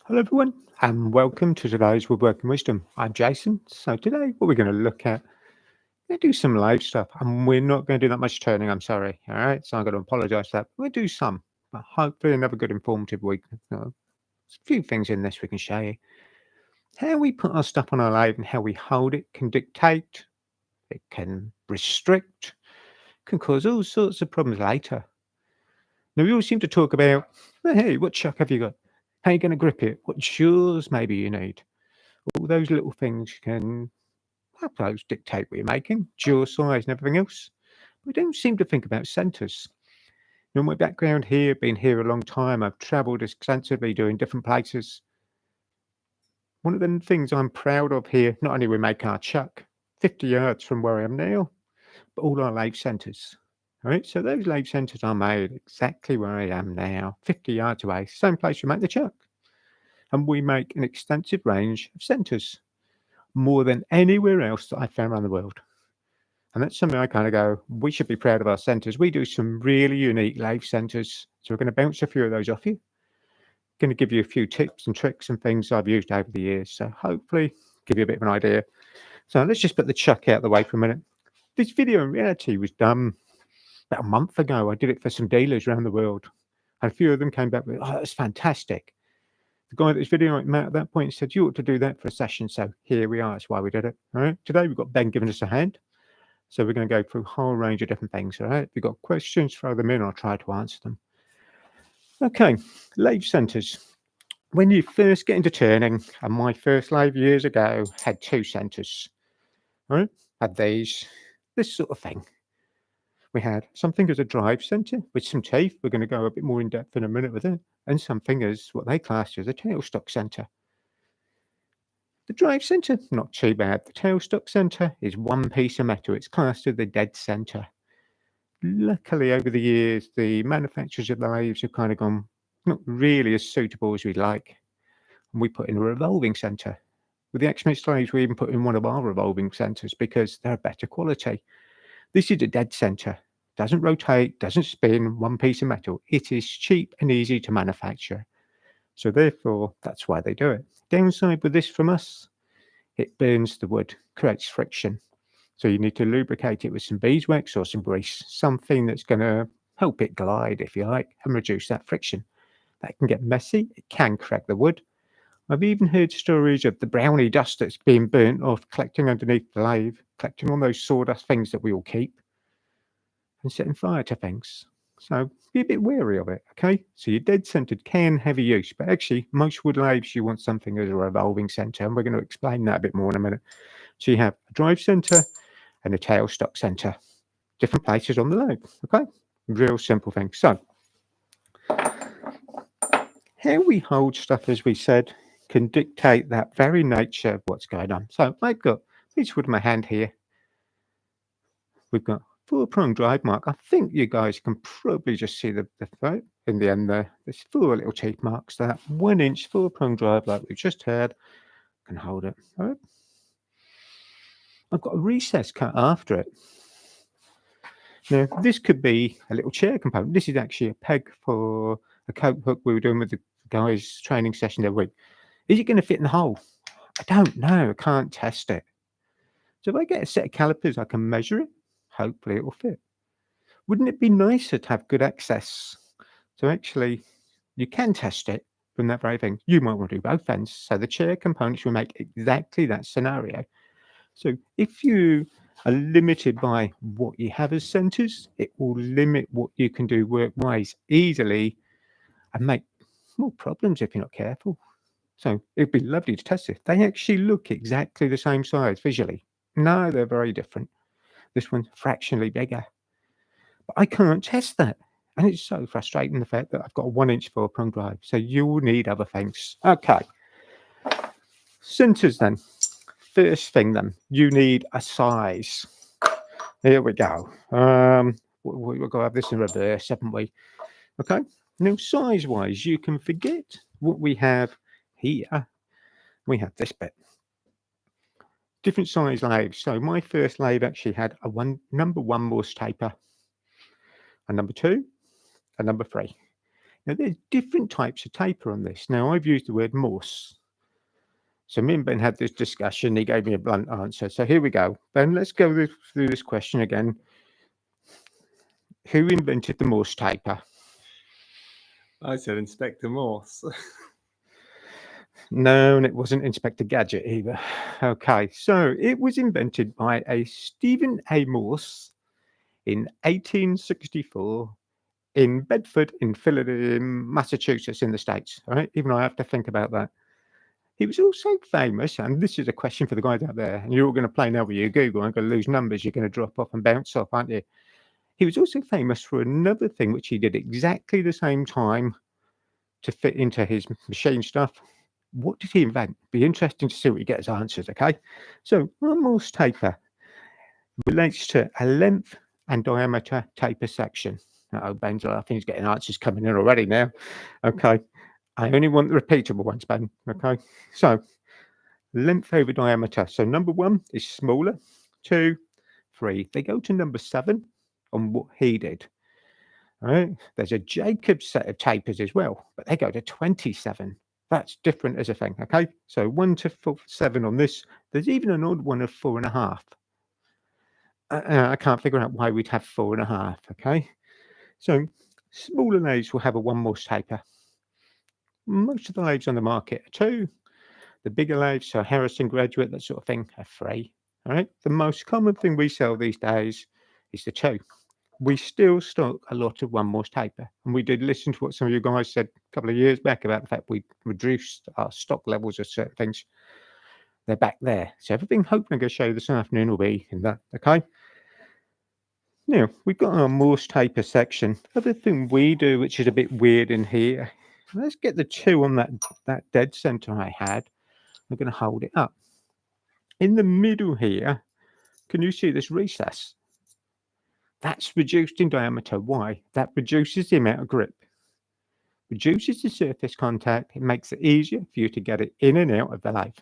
Hello everyone and welcome to today's Woodworking Wisdom. I'm Jason. So today what we're going to look at, we're going to do some lathe stuff and we're not going to do that much turning, I'm sorry. All right, so I'm going to apologise for that. We'll do some, but hopefully another good informative week. There's a few things in this we can show you. How we put our stuff on our lathe and how we hold it can dictate, it can restrict, can cause all sorts of problems later. Now we all seem to talk about, hey, what chuck have you got? How are you going to grip it? What jaws maybe you need? All those little things can, I suppose, dictate what you're making, jaw size and everything else. We don't seem to think about centres. You know, my background here, been here a long time, I've travelled extensively doing different places. One of the things I'm proud of here, not only we make our chuck 50 yards from where I am now, but all our lathe centres. All right, so those lathe centres are made exactly where I am now, 50 yards away, same place we make the chuck. And we make an extensive range of centres, more than anywhere else that I've found around the world. And that's something I kind of go, we should be proud of our centres. We do some really unique lathe centres. So we're going to bounce a few of those off you. Going to give you a few tips and tricks and things I've used over the years. So hopefully give you a bit of an idea. So let's just put the chuck out of the way for a minute. This video in reality was done about a month ago. I did it for some dealers around the world. And a few of them came back with, oh, that's fantastic. The guy that's videoing Matt at that point said, you ought to do that for a session. So here we are. That's why we did it. All right. Today we've got Ben giving us a hand. So we're going to go through a whole range of different things. All right. If you've got questions, throw them in. I'll try to answer them. Okay. Lathe centres. When you first get into turning, and my first lathe years ago had two centres. All right. Had this sort of thing. We had something as a drive centre with some teeth. We're going to go a bit more in depth in a minute with it. And something as what they classed as a tailstock centre. The drive centre, not too bad. The tailstock centre is one piece of metal. It's classed as the dead centre. Luckily, over the years, the manufacturers of the lathes have kind of gone not really as suitable as we'd like. And we put in a revolving centre. With the Axminster lathes, we even put in one of our revolving centres because they're better quality. This is a dead centre. Doesn't rotate, doesn't spin, one piece of metal. It is cheap and easy to manufacture. So therefore, that's why they do it. Downside with this from us, it burns the wood, creates friction. So you need to lubricate it with some beeswax or some grease, something that's going to help it glide, if you like, and reduce that friction. That can get messy. It can crack the wood. I've even heard stories of the brownie dust that's being burnt off, collecting underneath the lathe, collecting on those sawdust things that we all keep, and setting fire to things. So be a bit wary of it, okay? So your dead centered can have a use, but actually most wood lathes you want something as a revolving center, and we're going to explain that a bit more in a minute. So you have a drive center and a tailstock center, different places on the lathe, okay? Real simple thing. So how we hold stuff, as we said, can dictate that very nature of what's going on. So I've got this wood in my hand here. We've got 4-prong drive mark. I think you guys can probably just see the throat in the end there. There's 4 little teeth marks there. 1-inch 4-prong drive like we've just had. Can hold it. All right. I've got a recess cut after it. Now, this could be a little chair component. This is actually a peg for a coat hook we were doing with the guys' training session every week. Is it going to fit in the hole? I don't know. I can't test it. So if I get a set of calipers, I can measure it. Hopefully it will fit. Wouldn't it be nicer to have good access? So actually, you can test it from that very thing. You might want to do both ends. So the chair components will make exactly that scenario. So if you are limited by what you have as centres, it will limit what you can do work-wise easily and make more problems if you're not careful. So it'd be lovely to test it. They actually look exactly the same size visually. No, they're very different. This one's fractionally bigger. But I can't test that. And it's so frustrating, the fact that I've got a 1-inch 4-prong drive. So you will need other things. Okay. Centres then. First thing then, you need a size. Here we go. We've got to have this in reverse, haven't we? Okay. Now, size-wise, you can forget what we have here. We have this bit. Different size lathes. So my first lathe actually had a number 1 Morse taper, a number 2, a number 3. Now, there's different types of taper on this. Now, I've used the word Morse. So me and Ben had this discussion. He gave me a blunt answer. So here we go. Ben, let's go through this question again. Who invented the Morse taper? I said Inspector Morse. No, and it wasn't Inspector Gadget either. Okay, so it was invented by a Stephen A. Morse in 1864 in Bedford, in Philadelphia, Massachusetts, in the States. All right, even I have to think about that. He was also famous, and this is a question for the guys out there, and you're all going to play now with your Google. I'm going to lose numbers. You're going to drop off and bounce off, aren't you? He was also famous for another thing which he did exactly the same time to fit into his machine stuff. What did he invent? Be interesting to see what he gets answers, okay? So, one Morse taper relates to a length and diameter taper section. Oh, Ben's laughing. He's getting answers coming in already now. Okay. I only want the repeatable ones, Ben. Okay. So, length over diameter. So, number 1 is smaller. 2, 3. They go to number 7 on what he did. All right. There's a Jacobs set of tapers as well, but they go to 27. That's different as a thing. Okay. So 1 to 7 on this. There's even an odd one of 4.5. I can't figure out why we'd have 4.5. Okay. So smaller lathes will have a 1 Morse taper. Most of the lathes on the market are 2. The bigger lathes, so Harrison Graduate, that sort of thing, are 3. All right. The most common thing we sell these days is the 2. We still stock a lot of 1 Morse taper, and we did listen to what some of you guys said a couple of years back about the fact we reduced our stock levels of certain things. They're back there. So everything hoping I'm going to show you this afternoon will be in that. Okay. Now we've got our Morse taper section. Other thing we do, which is a bit weird in here, let's get the 2 on that dead center I had. I'm going to hold it up. In the middle here, can you see this recess? That's reduced in diameter. Why? That reduces the amount of grip, reduces the surface contact. It makes it easier for you to get it in and out of the lathe.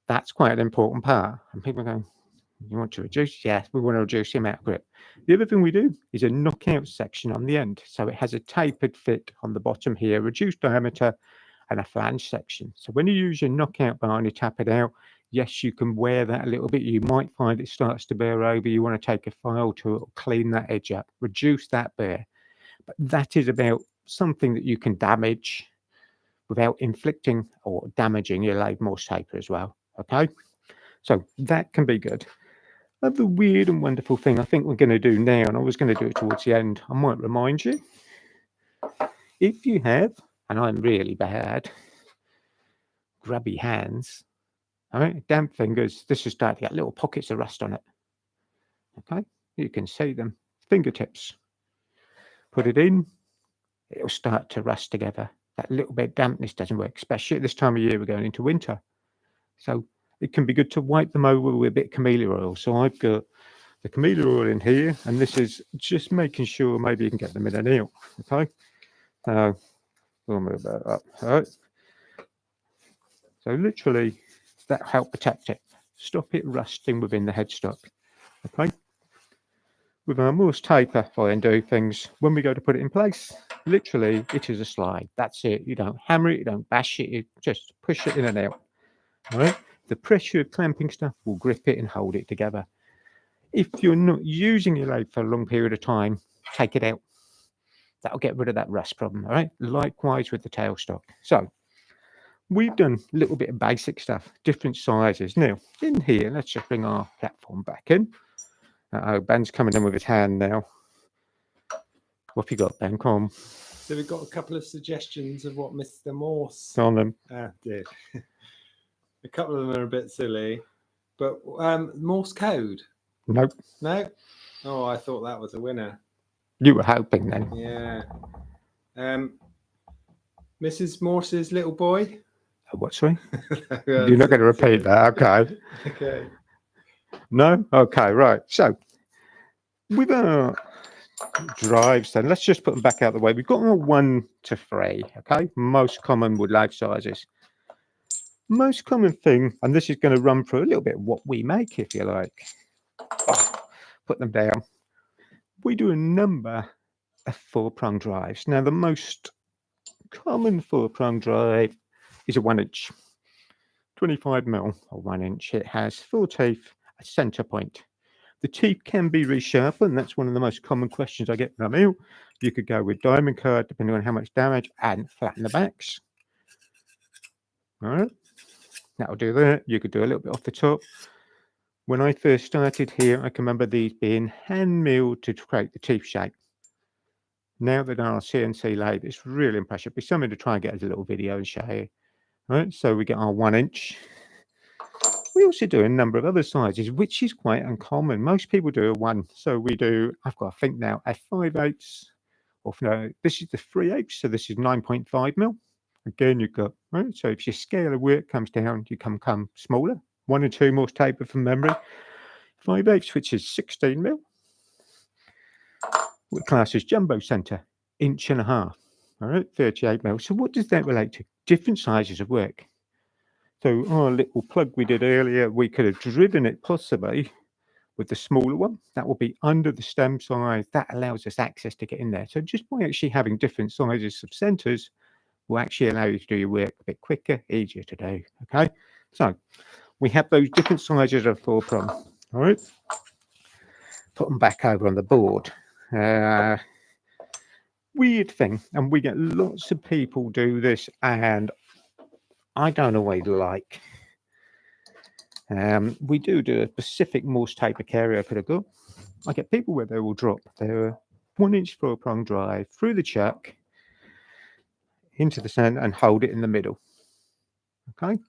That's quite an important part. And people go, you want to reduce? Yes, we want to reduce the amount of grip. The other thing we do is a knockout section on the end. So it has a tapered fit on the bottom here, reduced diameter, and a flange section. So when you use your knockout bar and you tap it out, yes, you can wear that a little bit. You might find it starts to bear over. You want to take a file to clean that edge up, reduce that bear. But that is about something that you can damage without inflicting or damaging your lathe Morse taper as well. Okay, so that can be good. Other weird and wonderful thing I think we're going to do now, and I was going to do it towards the end, I might remind you, if you have, and I'm really bad, grubby hands, all right, damp fingers, this is starting to get little pockets of rust on it. Okay, you can see them, fingertips. Put it in, it'll start to rust together. That little bit of dampness doesn't work, especially at this time of year. We're going into winter, so it can be good to wipe them over with a bit of camellia oil. So I've got the camellia oil in here, and this is just making sure maybe you can get them in and out. Okay, we'll move that up. All right. So literally, that help protect it, stop it rusting within the headstock. Okay. With our Morse taper, I then do things when we go to put it in place. Literally, it is a slide. That's it. You don't hammer it, you don't bash it, you just push it in and out. All right. The pressure of clamping stuff will grip it and hold it together. If you're not using your lathe for a long period of time, take it out. That'll get rid of that rust problem. All right. Likewise with the tailstock. So we've done a little bit of basic stuff, different sizes. Now in here, let's just bring our platform back in. Ben's coming in with his hand now. What have you got, Ben? Come on. So we've got a couple of suggestions of what Mr. Morse. On them. Did. A couple of them are a bit silly, but Morse code. Nope. No. Oh, I thought that was a winner. You were hoping then. Yeah. Mrs. Morse's little boy. What, sorry? You're not going to repeat that, okay? Okay. No? Okay, right. So with our drives then, let's just put them back out of the way. We've got our 1 to 3, okay? Most common wood lathe sizes. Most common thing, and this is going to run through a little bit of what we make, if you like. Oh, put them down. We do a number of 4-prong drives. Now, the most common 4-prong drive is a 1-inch, 25mm or 1-inch. It has 4 teeth, a center point. The teeth can be resharpened. That's one of the most common questions I get when I'm out. You could go with diamond cut, depending on how much damage, and flatten the backs. All right, that'll do that. You could do a little bit off the top. When I first started here, I can remember these being hand milled to create the teeth shape. Now that our CNC lathe, it's really impressive. It'd be something to try and get as a little video and show you. All right, so we get our 1-inch. We also do a number of other sizes, which is quite uncommon. Most people do a 1. So we do, I've got to think now, a 5/8, or no, this is the 3/8, so this is 9.5mm. Again, you've got, right, so if your scale of work comes down, you come smaller. 1 and 2 Morse taper from memory. 5/8, which is 16mm. What class is jumbo center, 1.5 inches. All right, 38mm. So what does that relate to? Different sizes of work. So our little plug we did earlier, we could have driven it possibly with the smaller one. That will be under the stem size. That allows us access to get in there. So just by actually having different sizes of centers will actually allow you to do your work a bit quicker, easier to do. Okay, so we have those different sizes of 4-prong. All right, put them back over on the board. Weird thing, and we get lots of people do this, and I don't always like. We do a specific Morse taper carrier for the gun. I get people where they will drop their 1-inch 4-prong drive through the chuck into the center and hold it in the middle. Okay,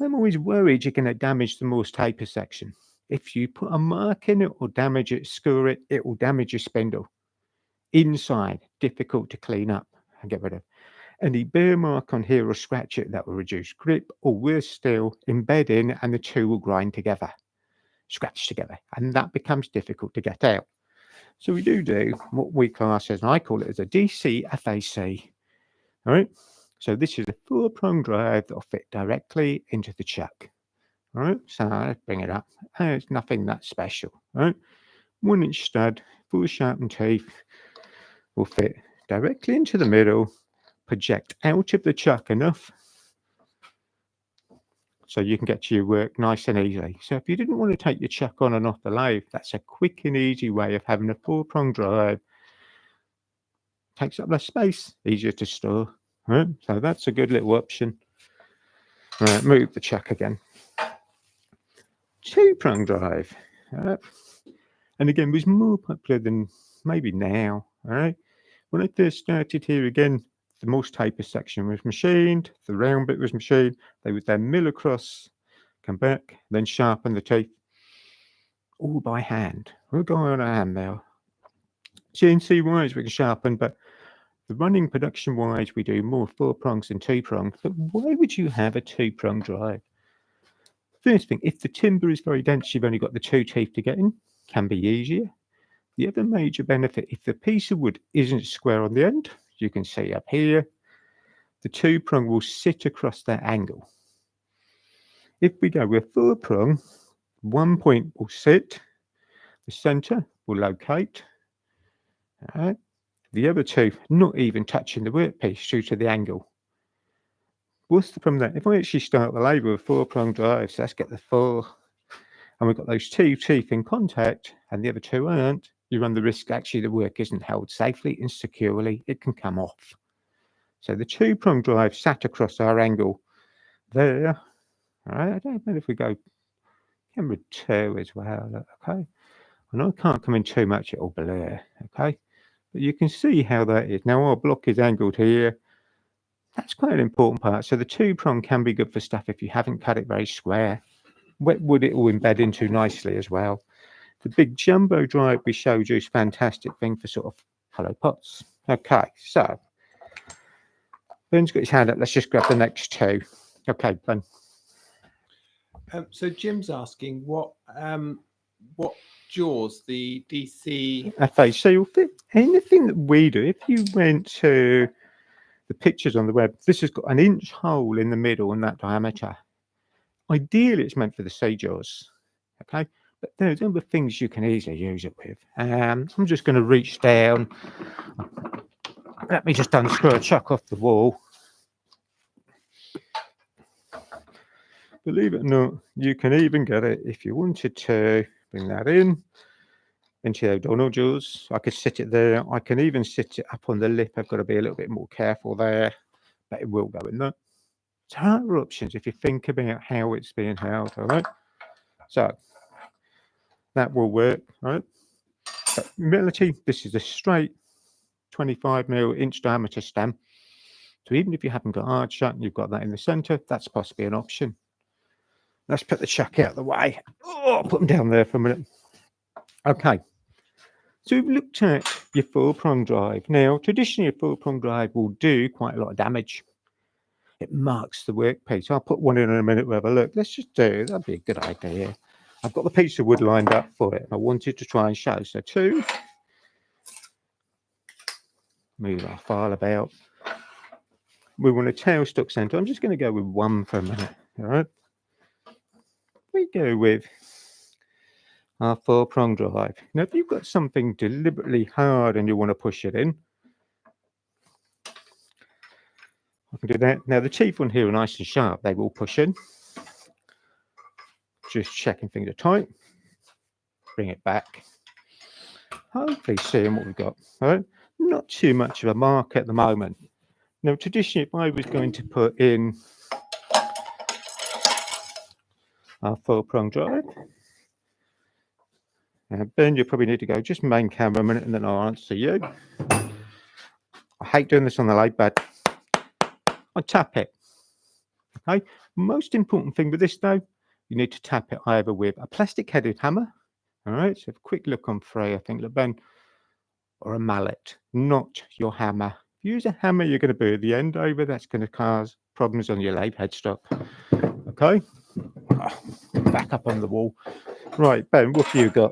I'm always worried you're going to damage the Morse taper section. If you put a mark in it or damage it, score it, it will damage your spindle. Inside, difficult to clean up and get rid of. Any bare mark on here or scratch it, that will reduce grip, or worse still, embed in and the two will grind together, scratch together, and that becomes difficult to get out. So we do what we class as, and I call it as a DC FAC. All right, so this is a 4-prong drive that will fit directly into the chuck. All right, so let's bring it up. It's nothing that special. All right, 1-inch stud, 4 sharpened teeth will fit directly into the middle, project out of the chuck enough so you can get to your work nice and easy. So if you didn't want to take your chuck on and off the lathe, that's a quick and easy way of having a 4-prong drive. Takes up less space, easier to store. Right? So that's a good little option. Right, move the chuck again. 2-prong drive. And again, was more popular than maybe now. All right. When I first started here again, the Morse taper section was machined, the round bit was machined. They would then mill across, come back, then sharpen the teeth, all by hand. We're going on a hand mill. CNC wise, we can sharpen, but the running production wise, we do more 4-prongs than 2-prongs. But why would you have a 2-prong drive? First thing, if the timber is very dense, you've only got the 2 teeth to get in, can be easier. The other major benefit, if the piece of wood isn't square on the end, you can see up here, the 2-prong will sit across that angle. If we go with 4-prong, 1 point will sit, the center will locate, the other 2 not even touching the workpiece due to the angle. What's the problem there? If I actually start the lathe with a 4-prong drive, so let's get the 4, and we've got those 2 teeth in contact, and the other 2 aren't, you run the risk actually the work isn't held safely and securely, it can come off. So the 2-prong drive sat across our angle there. All right, I don't know if we go camera 2 as well, okay? And I can't come in too much, it'll blur, okay? But you can see how that is. Now our block is angled here. That's quite an important part. So the 2-prong can be good for stuff if you haven't cut it very square. Wet wood it will embed into nicely as well. The big jumbo drive we showed you is a fantastic thing for sort of hollow pots. Okay, so Ben's got his hand up. Let's just grab the next 2. Okay, Ben. So Jim's asking what jaws the DC FA. So you'll fit anything that we do. If you went to the pictures on the web, this has got an inch hole in the middle in that diameter. Ideally, it's meant for the C jaws. Okay, But there's other things you can easily use it with. I'm just going to reach down. Let me just unscrew a chuck off the wall. Believe it or not, you can even get it if you wanted to bring that in into the O'Donnell jaws. I could sit it there. I can even sit it up on the lip. I've got to be a little bit more careful there, but it will go in there. So there are options if you think about how it's being held. All right. So that will work. All right. But in reality, this is a straight 25mm diameter stem. So even if you haven't got hard shut and you've got that in the center, that's possibly an option. Let's put the chuck out of the way. Oh, put them down there for a minute. Okay. So we've looked at your 4-prong drive. Now, traditionally, a 4-prong drive will do quite a lot of damage. It marks the workpiece. I'll put one in a minute. We'll have a look. Let's just do. That'd be a good idea. I've got the piece of wood lined up for it. I wanted to try and show. So 2. Move our file about. We want a tailstock center. I'm just going to go with 1 for a minute. All right. We go with our 4-prong drive. Now, if you've got something deliberately hard and you want to push it in, I can do that. Now, the teeth on here are nice and sharp. They will push in. Just checking things are tight. Bring it back. Hopefully seeing what we've got. All right. Not too much of a mark at the moment. Now, traditionally, if I was going to put in our 4-prong drive, Ben, you probably need to go just main camera a minute and then I'll answer you. I hate doing this on the lathe bed. I tap it. Okay. Most important thing with this though, you need to tap it either with a plastic headed hammer. All right. So a quick look on Frey, I think, look, Ben, or a mallet, not your hammer. If you use a hammer, you're going to burr the end over. That's going to cause problems on your lathe headstock. Okay. Back up on the wall. Right, Ben, what have you got?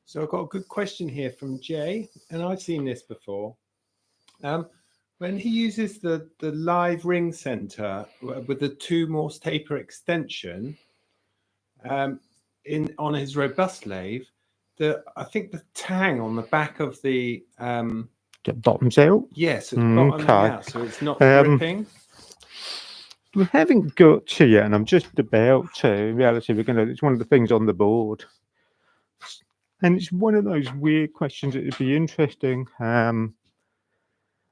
So I've got a good question here from Jay, and I've seen this before. When he uses the live ring center with the 2 Morse taper extension on his robust lathe, I think the tang on the back of the bottoms out. Yes, it's bottoming out, so it's not ripping. We haven't got to yet, and I'm just about to. In reality, it's one of the things on the board. And it's one of those weird questions that would be interesting. And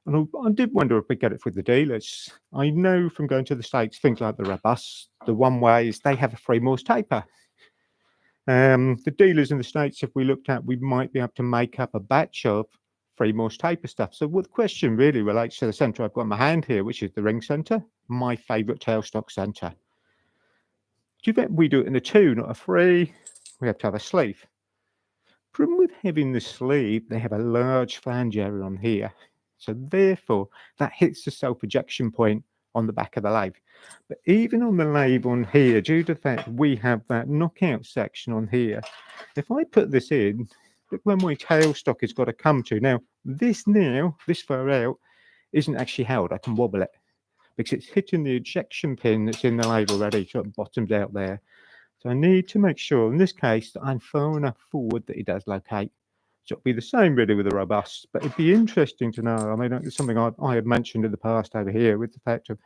I did wonder if we get it with the dealers. I know from going to the States, things like the robust, the one-ways, they have a 3 Morse taper. The dealers in the States, if we looked at, we might be able to make up a batch of 3 Morse taper stuff. So what the question really relates to the center I've got in my hand here, which is the ring center, my favorite tailstock center. Do you bet we do it in a 2, not a 3? We have to have a sleeve. Problem with having the sleeve, they have a large flange area on here. So therefore, that hits the self-ejection point on the back of the lathe. But even on the lathe on here, due to the fact we have that knockout section on here, if I put this in, look where my tailstock has got to come to. Now, this far out, isn't actually held. I can wobble it because it's hitting the ejection pin that's in the lathe already, so it bottoms out there. So I need to make sure, in this case, that I'm far enough forward that it does locate. So it'll be the same really with the robust, but it'd be interesting to know. I mean, it's something I had mentioned in the past over here with the fact of,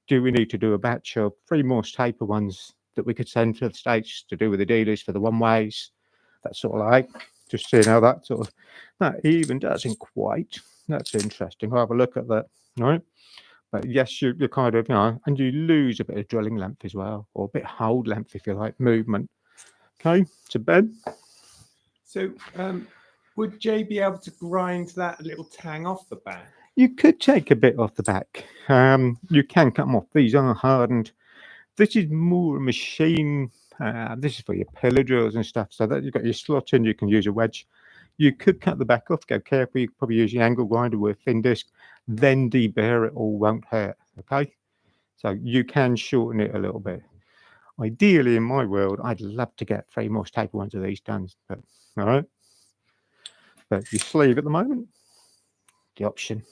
do we need to do a batch of 3 Morse taper ones that we could send to the States to do with the dealers for the one-ways? That sort of like, just seeing how that even doesn't quite. That's interesting. I'll have a look at that, all right? But yes, you're kind of, and you lose a bit of drilling length as well, or a bit of hold length, if you like, movement. Okay, so Ben? So would Jay be able to grind that little tang off the back? You could take a bit off the back. You can cut them off. These are hardened. This is more a machine. This is for your pillar drills and stuff. So that you've got your slot in, you can use a wedge. You could cut the back off, go careful. You could probably use your angle grinder with a thin disc, then deburr it all, won't hurt. Okay, so you can shorten it a little bit. Ideally, in my world, I'd love to get 3 Morse taper ones of these done. But all right, but your sleeve at the moment, the option.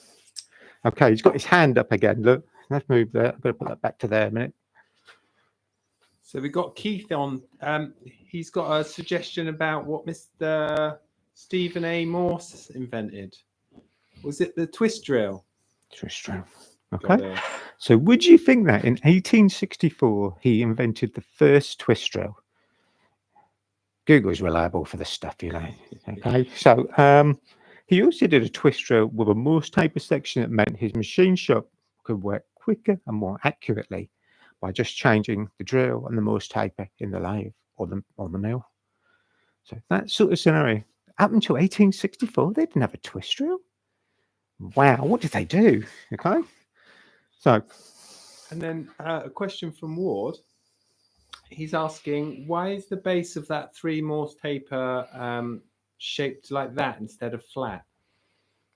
Okay, he's got his hand up again. Look, let's move that. I'm going to put that back to there a minute. So we got Keith on. He's got a suggestion about what Mr. Stephen A. Morse invented. Was it the twist drill? Twist drill. Got Okay. it. So would you think that in 1864 he invented the first twist drill? Google's reliable for this stuff, you know. Okay. So he also did a twist drill with a Morse taper section that meant his machine shop could work quicker and more accurately by just changing the drill and the Morse taper in the lathe or the mill. So that sort of scenario. Up until 1864, they didn't have a twist drill. Wow, what did they do? Okay. So, And then a question from Ward. He's asking, why is the base of that 3 Morse taper shaped like that instead of flat?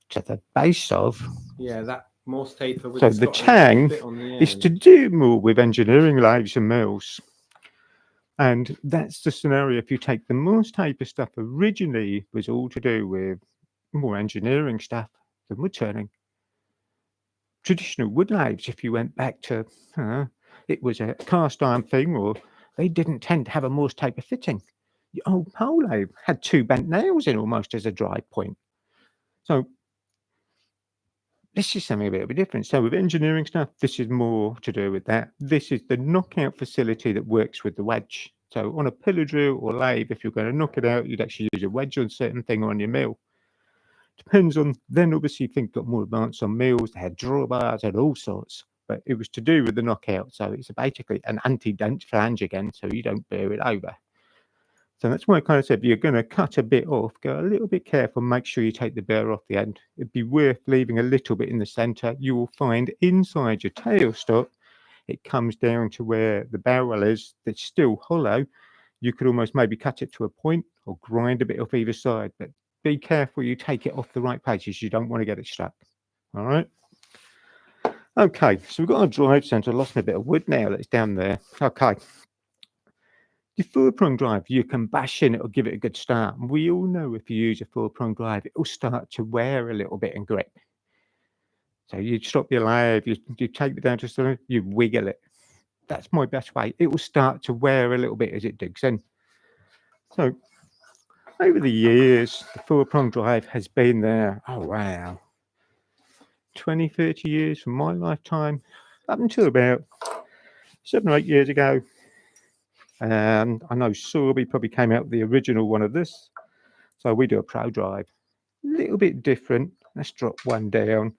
to the base of, Yeah, that Morse taper with so it's the got a tang bit on the is end. to do more with engineering lathes and mills. And that's the scenario. If you take the Morse taper stuff, originally was all to do with more engineering stuff than wood turning. Traditional wood lathes, if you went back to, it was a cast iron thing, or they didn't tend to have a Morse taper fitting. The old pole lathe had 2 bent nails in almost as a drive point. So this is something a bit different. So with engineering stuff, this is more to do with that. This is the knockout facility that works with the wedge. So on a pillar drill or lathe, if you're going to knock it out, you'd actually use a wedge on certain thing on your mill. Depends on, then obviously things got more advanced on mills, they had drawbars, had all sorts, but it was to do with the knockout. So it's basically an anti-dent flange again, so you don't bear it over. So that's why I kind of said, if you're going to cut a bit off, go a little bit careful, make sure you take the burr off the end. It'd be worth leaving a little bit in the center. You will find inside your tailstock, it comes down to where the barrel is, that's still hollow. You could almost maybe cut it to a point or grind a bit off either side, but be careful you take it off the right places. You don't want to get it stuck. All right. Okay, so we've got our drive center. Lost a bit of wood now that's down there. Okay. Your 4-prong drive, you can bash in it or give it a good start. We all know if you use a 4-prong drive, it will start to wear a little bit and grip. So you stop your lathe, you take it down to something, you wiggle it. That's my best way. It will start to wear a little bit as it digs in. So over the years, the 4-prong drive has been there. Oh, wow. 20, 30 years from my lifetime, up until about 7 or 8 years ago. And I know Sorby probably came out with the original one of this. So we do a Pro drive. A little bit different. Let's drop one down.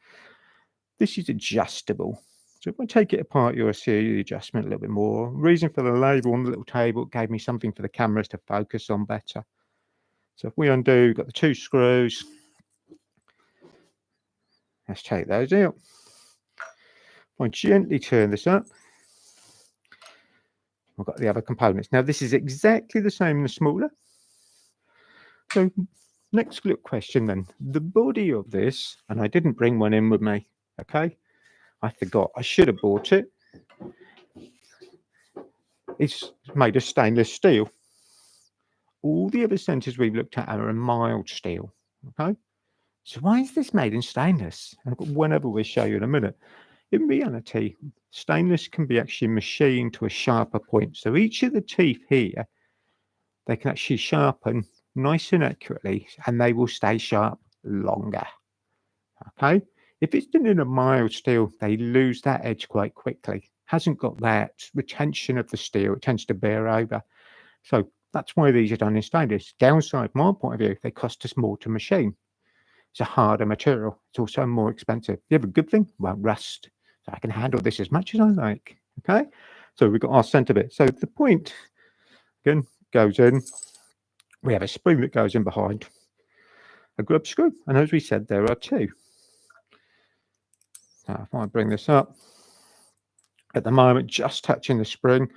This is adjustable. So if I take it apart, you'll see the adjustment a little bit more. Reason for the label on the little table, it gave me something for the cameras to focus on better. So if we undo, got the 2 screws. Let's take those out. If I gently turn this up, I've got the other components. Now this is exactly the same in the smaller. So next little question then. The body of this, and I didn't bring one in with me, okay? I forgot. I should have bought it. It's made of stainless steel. All the other centers we've looked at are a mild steel, okay? So why is this made in stainless? I've got one other we'll show you in a minute. In reality, stainless can be actually machined to a sharper point. So each of the teeth here, they can actually sharpen nice and accurately, and they will stay sharp longer. Okay. If it's done in a mild steel, they lose that edge quite quickly. Hasn't got that retention of the steel. It tends to bear over. So that's why these are done in stainless. Downside, my point of view, they cost us more to machine. It's a harder material. It's also more expensive. The other good thing, won't rust. So I can handle this as much as I like. Okay. So we've got our center bit. So the point again goes in. We have a spring that goes in behind, a grub screw, and as we said, there are 2. Now, if I bring this up, at the moment, just touching the spring,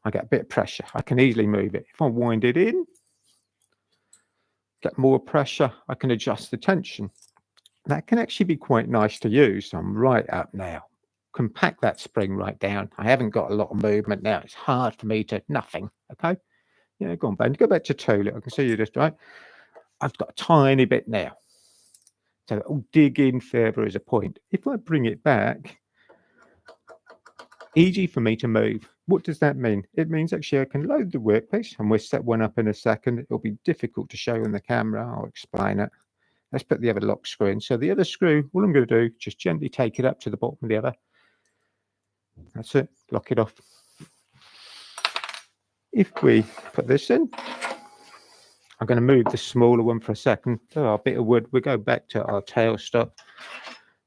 I get a bit of pressure. I can easily move it. If I wind it in, get more pressure, I can adjust the tension. That can actually be quite nice to use. I'm right up now. Compact that spring right down. I haven't got a lot of movement now. It's hard for me to nothing. Okay. Yeah, go on, Ben. Go back to 2. I can see you just right. I've got a tiny bit now. So it'll dig in further as a point. If I bring it back, easy for me to move. What does that mean? It means actually I can load the workpiece, and we'll set one up in a second. It'll be difficult to show on the camera. I'll explain it. Let's put the other lock screw in. So the other screw, all I'm going to do, just gently take it up to the bottom of the other. That's it. Lock it off. If we put this in, I'm going to move the smaller one for a second. Oh, our bit of wood. We'll go back to our tailstock.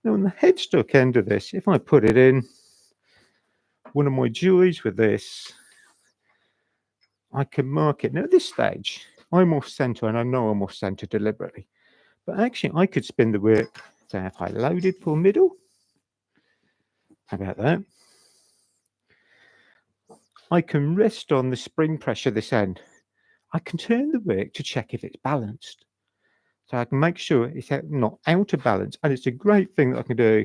Now on the headstock end of this, if I put it in, one of my joys with this, I can mark it. Now at this stage, I'm off center, and I know I'm off center deliberately. But actually, I could spin the work. So if I loaded for middle, how about that? I can rest on the spring pressure this end. I can turn the work to check if it's balanced. So I can make sure it's not out of balance. And it's a great thing that I can do.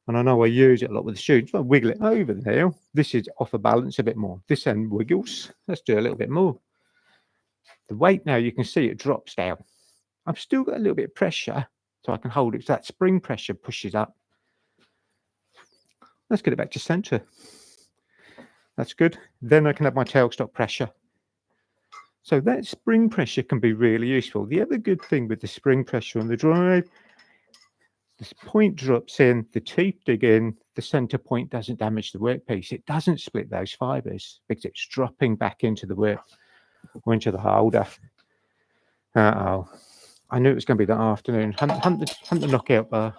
And I know I use it a lot with the students. If I wiggle it over now, this is off of balance a bit more. This end wiggles. Let's do a little bit more. The weight now, you can see it drops down. I've still got a little bit of pressure, so I can hold it. So that spring pressure pushes up. Let's get it back to center. That's good. Then I can have my tailstock pressure. So that spring pressure can be really useful. The other good thing with the spring pressure on the drive, this point drops in, the teeth dig in, the center point doesn't damage the workpiece. It doesn't split those fibers because it's dropping back into the work or into the holder. Uh-oh. I knew it was going to be that afternoon. Hunt the knockout bar.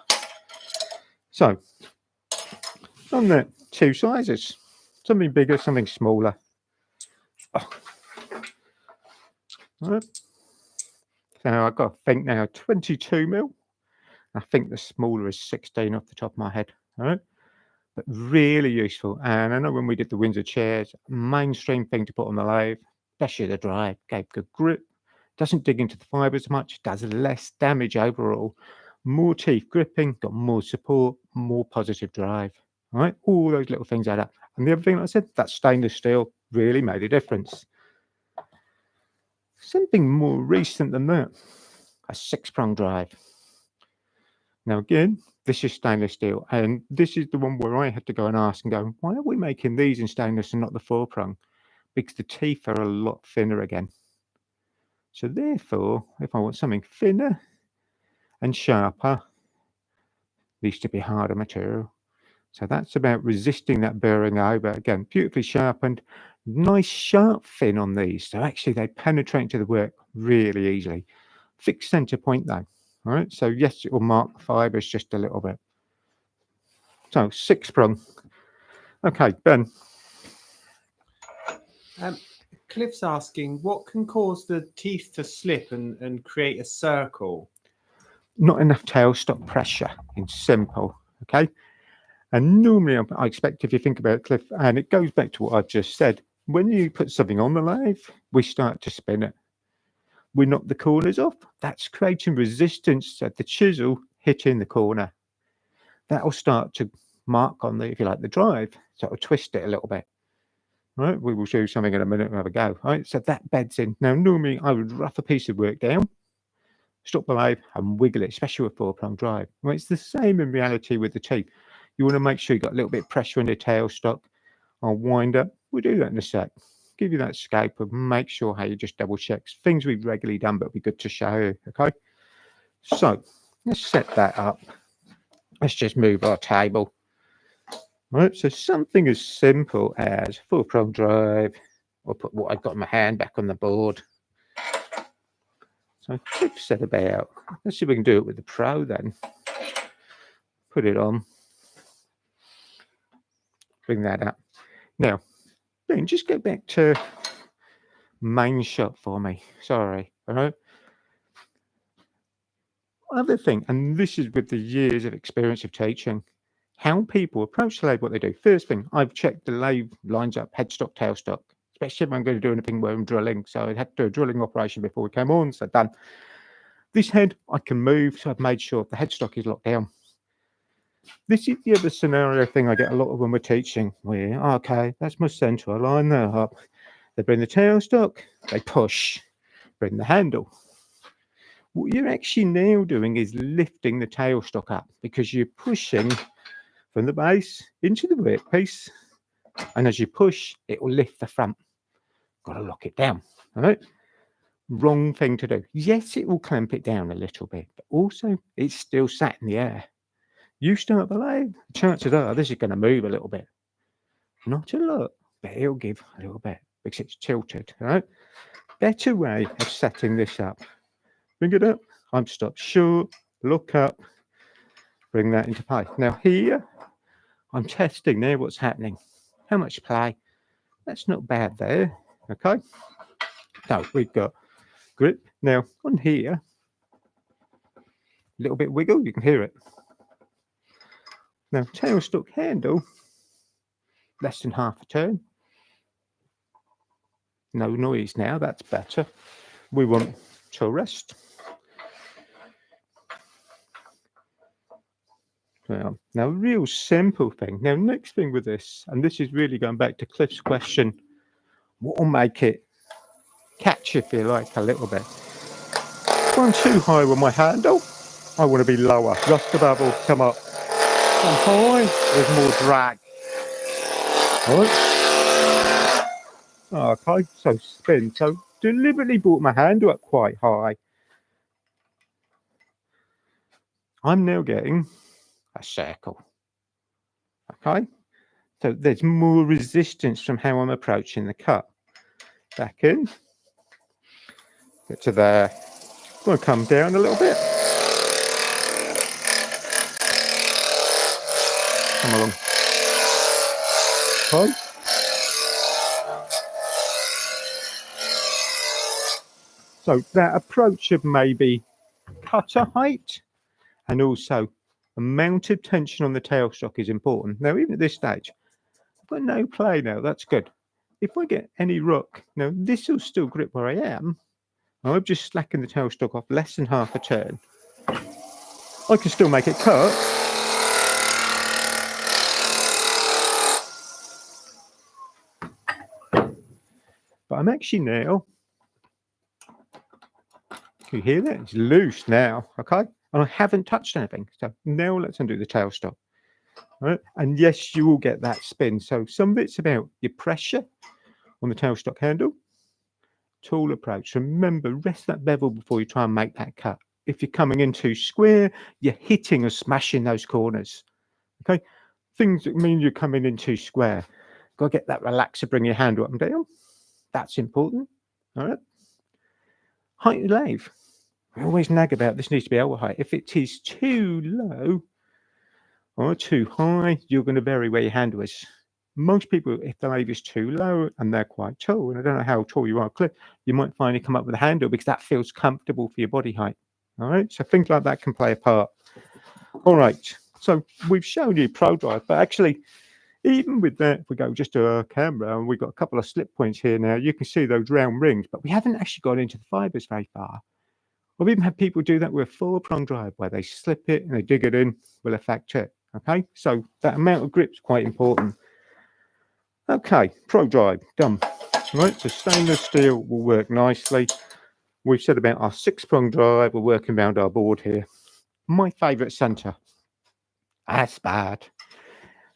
So, on the two sizes, something bigger, something smaller. Oh. Right. So I've got to think now 22 mil. I think the smaller is 16 off the top of my head. All right. But really useful. And I know when we did the Windsor chairs, mainstream thing to put on the lathe, especially the drive, gave good grip. Doesn't dig into the fibers much, does less damage overall, more teeth gripping, got more support, more positive drive. All right, all those little things add up. And the other thing, like I said, that stainless steel really made a difference. Something more recent than that, a 6-prong drive. Now again, this is stainless steel, and this is the one where I had to go and ask and go, why are we making these in stainless and not the 4-prong? Because the teeth are a lot thinner again. So therefore, if I want something thinner and sharper, needs to be harder material. So that's about resisting that burring over. Again, beautifully sharpened, nice sharp fin on these. So actually they penetrate into the work really easily. Fixed center point though. All right, so yes, it will mark the fibers just a little bit. So 6-prong. Okay, Ben. Cliff's asking, what can cause the teeth to slip and create a circle? Not enough tailstock pressure, in simple, okay? And normally I expect, if you think about it, Cliff, and it goes back to what I've just said, when you put something on the lathe, we start to spin it. We knock the corners off. That's creating resistance at the chisel hitting the corner. That'll start to mark on the, if you like, the drive. So it'll twist it a little bit. Right, we will show something in a minute and have a go. Right, so that beds in. Now, normally I would rough a piece of work down, stop the lathe and wiggle it, especially with 4-prong drive. Well, it's the same in reality with the teeth. You want to make sure you've got a little bit of pressure in the tailstock. I'll wind up. We'll do that in a sec. Give you that scope and make sure how you just double check. Things we've regularly done, but it'll be good to show you. Okay. So let's set that up. Let's just move our table. Right, so something as simple as 4-prong drive. I'll put what I've got in my hand back on the board. So Cliff said about, let's see if we can do it with the Pro then. Put it on. Bring that up. Now, then just go back to main shot for me. Sorry, all right? Other thing, and this is with the years of experience of teaching, how people approach the lathe, what they do. First thing, I've checked the lathe lines up, headstock, tailstock, especially if I'm going to do anything where I'm drilling. So I had to do a drilling operation before we came on, so done. This head I can move, so I've made sure the headstock is locked down. This is the other scenario thing I get a lot of when we're teaching, where, okay, that's my center, I line that up. They bring the tailstock, they push, bring the handle. What you're actually now doing is lifting the tailstock up because you're pushing from the base into the workpiece. and as you push, it will lift the front. Got to lock it down. All right. Wrong thing to do. Yes, it will clamp it down a little bit, but also it's still sat in the air. You start the lathe, chances are this is going to move a little bit. Not a lot, but it'll give a little bit because it's tilted. All right. Better way of setting this up. Bring it up. I'm stopped short. Look up. Bring that into play. Now here, I'm testing there what's happening. How much play? That's not bad there. Okay. So we've got grip. Now on here, a little bit wiggle, you can hear it. Now tailstock handle, less than half a turn. No noise now, that's better. We want to rest. Now, real simple thing. Now, next thing with this, and this is really going back to Cliff's question, what will make it catch, if you like, a little bit? If I'm too high with my handle, I want to be lower. Just the bubble, come up. If I'm high, there's more drag. All right. Okay, so spin. So deliberately brought my handle up quite high. I'm now getting a circle. Okay, so there's more resistance from how I'm approaching the cut. Back in, get to there. I'm going to come down a little bit. Come along. Okay. So that approach of maybe cutter height and also amount of tension on the tailstock is important. Now, even at this stage, I've got no play now. That's good. If I get any rock, now this will still grip where I am. I've just slackened the tailstock off less than half a turn. I can still make it cut. But I'm actually now, can you hear that? It's loose now, okay? And I haven't touched anything. So now let's undo the tailstock. All right? And yes, you will get that spin. So some of it's about your pressure on the tailstock handle. Tool approach. Remember, rest that bevel before you try and make that cut. If you're coming in too square, you're hitting or smashing those corners. Okay? Things that mean you're coming in too square. Got to get that relaxer, bring your handle up and down. That's important. All right. Height of the lathe. I always nag about this needs to be elbow height. If it is too low or too high, you're going to vary where your handle is. Most people, if the lathe is too low and they're quite tall, and I don't know how tall you are, Cliff, you might finally come up with a handle because that feels comfortable for your body height. All right. So things like that can play a part. All right. So we've shown you Pro Drive, but actually, even with that, if we go just to our camera and we've got a couple of slip points here now, you can see those round rings, but we haven't actually got into the fibers very far. I've even had people do that with a 4-prong drive where they slip it and they dig it in, will affect it. Okay, so that amount of grip is quite important. Okay, Pro Drive, done. Right, so stainless steel will work nicely. We've said about our 6-prong drive, we're working around our board here. My favourite centre. That's bad.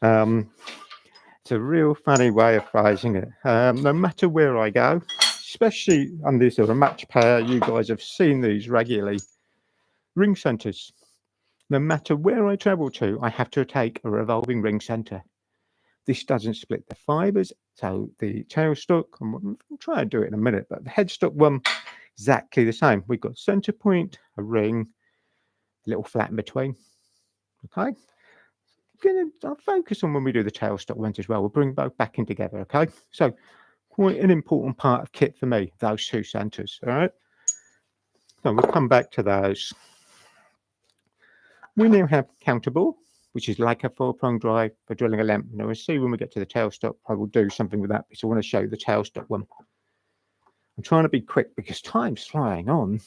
It's a real funny way of phrasing it. No matter where I go, especially on this sort of match pair, you guys have seen these regularly. Ring centres. No matter where I travel to, I have to take a revolving ring centre. This doesn't split the fibres, so the tailstock, I'll try and do it in a minute, but the headstock one, exactly the same. We've got centre point, a ring, a little flat in between. Okay. I'll focus on when we do the tailstock ones as well. We'll bring both back in together, okay? So quite an important part of kit for me, those two centres, all right? So we'll come back to those. We now have countable, which is like a 4-prong drive for drilling a lamp. Now we'll see when we get to the tailstock, I will do something with that because I want to show you the tailstock one. I'm trying to be quick because time's flying on.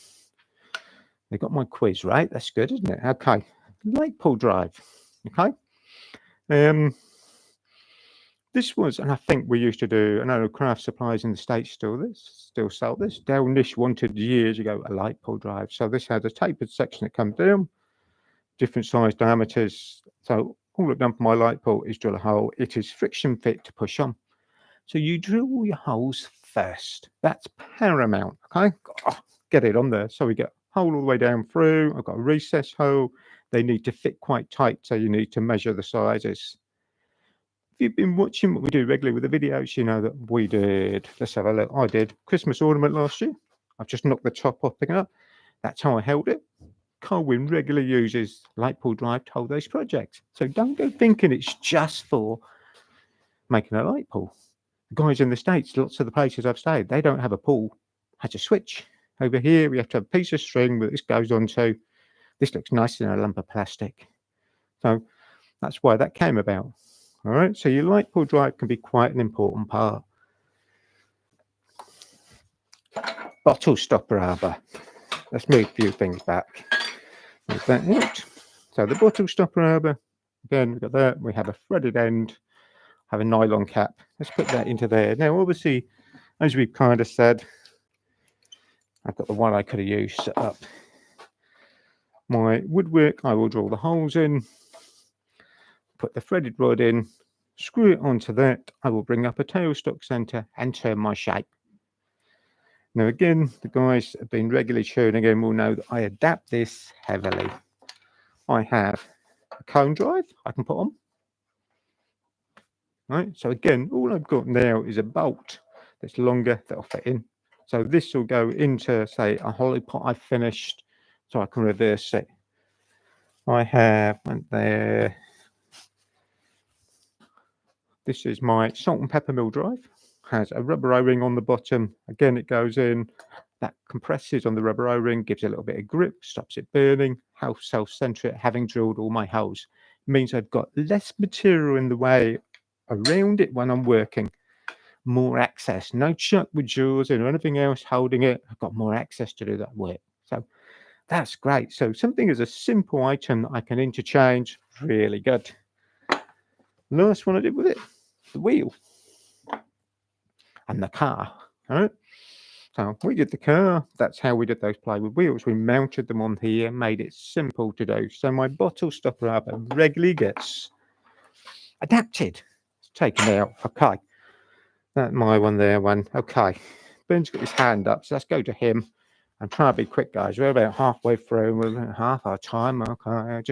They got my quiz right. That's good, isn't it? Okay. Light pull drive, okay? This was, and I think we used to do, I know Craft Supplies in the States still sell this. Dell Nish wanted years ago a light pull drive. So this had a tapered section that comes down, different size diameters. So all I've done for my light pole is drill a hole. It is friction fit to push on. So you drill all your holes first. That's paramount, okay? Get it on there. So we get a hole all the way down through. I've got a recess hole. They need to fit quite tight, so you need to measure the sizes. If you've been watching what we do regularly with the videos, you know that we did, let's have a look, I did Christmas ornament last year. I've just knocked the top off picking up. That's how I held it. Colwyn regularly uses light pole drive to hold those projects. So don't go thinking it's just for making a light pole. The guys in the States, lots of the places I've stayed, they don't have a pool, has a switch. Over here, we have to have a piece of string that this goes on to. This looks nice in a lump of plastic. So that's why that came about. All right, so your light pole drive can be quite an important part. Bottle stopper arbor. Let's move a few things back. Move that out. So the bottle stopper arbor, again, we've got that. We have a threaded end, have a nylon cap. Let's put that into there. Now, obviously, as we've kind of said, I've got the one I could have used set up. My woodwork, I will drill the holes in, put the threaded rod in, screw it onto that. I will bring up a tailstock center and turn my shape. Now again, the guys that have been regularly tuning in will know that I adapt this heavily. I have a cone drive I can put on. Right, so again, all I've got now is a bolt that's longer that'll fit in. So this will go into, say, a hollow pot I've finished, so I can reverse it. I have one there. This is my salt and pepper mill drive. Has a rubber O-ring on the bottom. Again, it goes in. That compresses on the rubber O-ring, gives it a little bit of grip, stops it burning. How self-centre it, having drilled all my holes, means I've got less material in the way around it when I'm working. More access. No chuck with jaws or anything else holding it. I've got more access to do that work. So that's great. So something as a simple item that I can interchange, really good. Last one I did with it, the wheel and the car. All right. So we did the car. That's how we did those plywood wheels. We mounted them on here, made it simple to do. So my bottle stopper arbor regularly gets adapted. It's taken out. Okay. That's my one there, one. Okay. Ben's got his hand up, so let's go to him. I'm trying to be quick, guys. We're about halfway through. We're about half our time. Okay.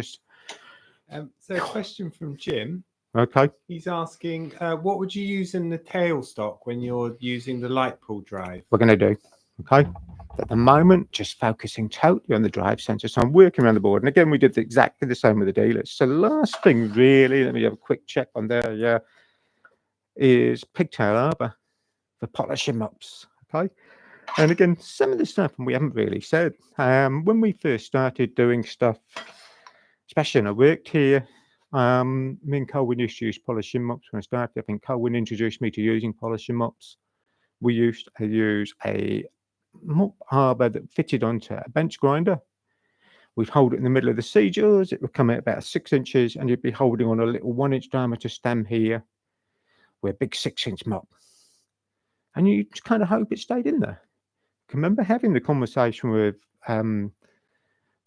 So a question from Jim. Okay. He's asking, what would you use in the tailstock when you're using the light pole drive? We're going to do. Okay. At the moment, just focusing totally on the drive sensor. So I'm working around the board. And again, we did exactly the same with the dealers. So the last thing really, let me have a quick check on there. Yeah. Is pigtail arbor for polishing mops. Okay. And again, some of the stuff we haven't really said. When we first started doing stuff, especially when I worked here, me and Colwyn used to use polishing mops when I started. I think Colwyn introduced me to using polishing mops. We used to use a mop arbor that fitted onto a bench grinder. We'd hold it in the middle of the C-jaws. It would come out about 6 inches, and you'd be holding on a little 1-inch diameter stem here with a big 6-inch mop. And you just kind of hope it stayed in there. I can remember having the conversation with the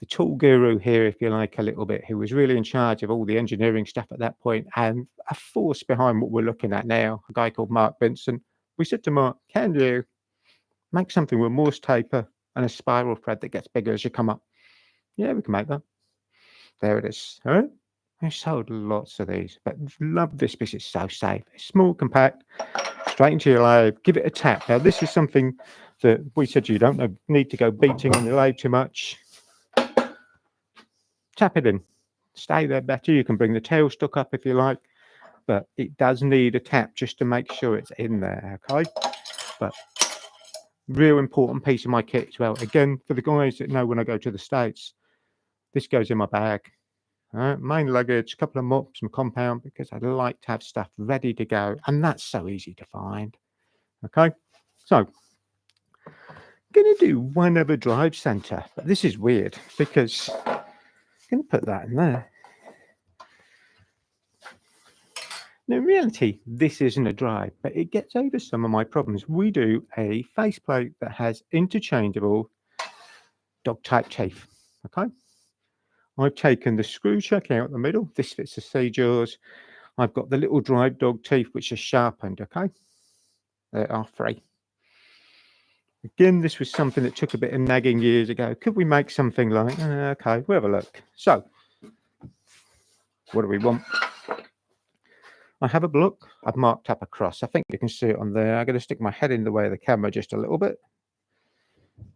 tool guru here, if you like, a little bit, who was really in charge of all the engineering stuff at that point, and a force behind what we're looking at now, a guy called Mark Vincent. We said to Mark, can you make something with Morse taper and a spiral thread that gets bigger as you come up? Yeah, we can make that. There it is. All right. I sold lots of these, but love this because it's so safe. It's small, compact, straight into your lathe. Give it a tap. Now, this is something that we said you don't need to go beating on your lathe too much. Tap it in. Stay there better. You can bring the tailstock up if you like, but it does need a tap just to make sure it's in there, okay? But real important piece of my kit as well. Again, for the guys that know when I go to the States, this goes in my bag. All right, main luggage, a couple of mops, some compound, because I like to have stuff ready to go, and that's so easy to find. Okay, so I'm going to do one other drive center, but this is weird because I'm going to put that in there. Now, in reality, this isn't a drive, but it gets over some of my problems. We do a faceplate that has interchangeable dog type teeth. Okay, I've taken the screw chuck out the middle. This fits the C-jaws. I've got the little drive dog teeth, which are sharpened, okay? There are 3. Again, this was something that took a bit of nagging years ago. Could we make something like, okay, we'll have a look. So, what do we want? I have a block. I've marked up a cross. I think you can see it on there. I'm going to stick my head in the way of the camera just a little bit.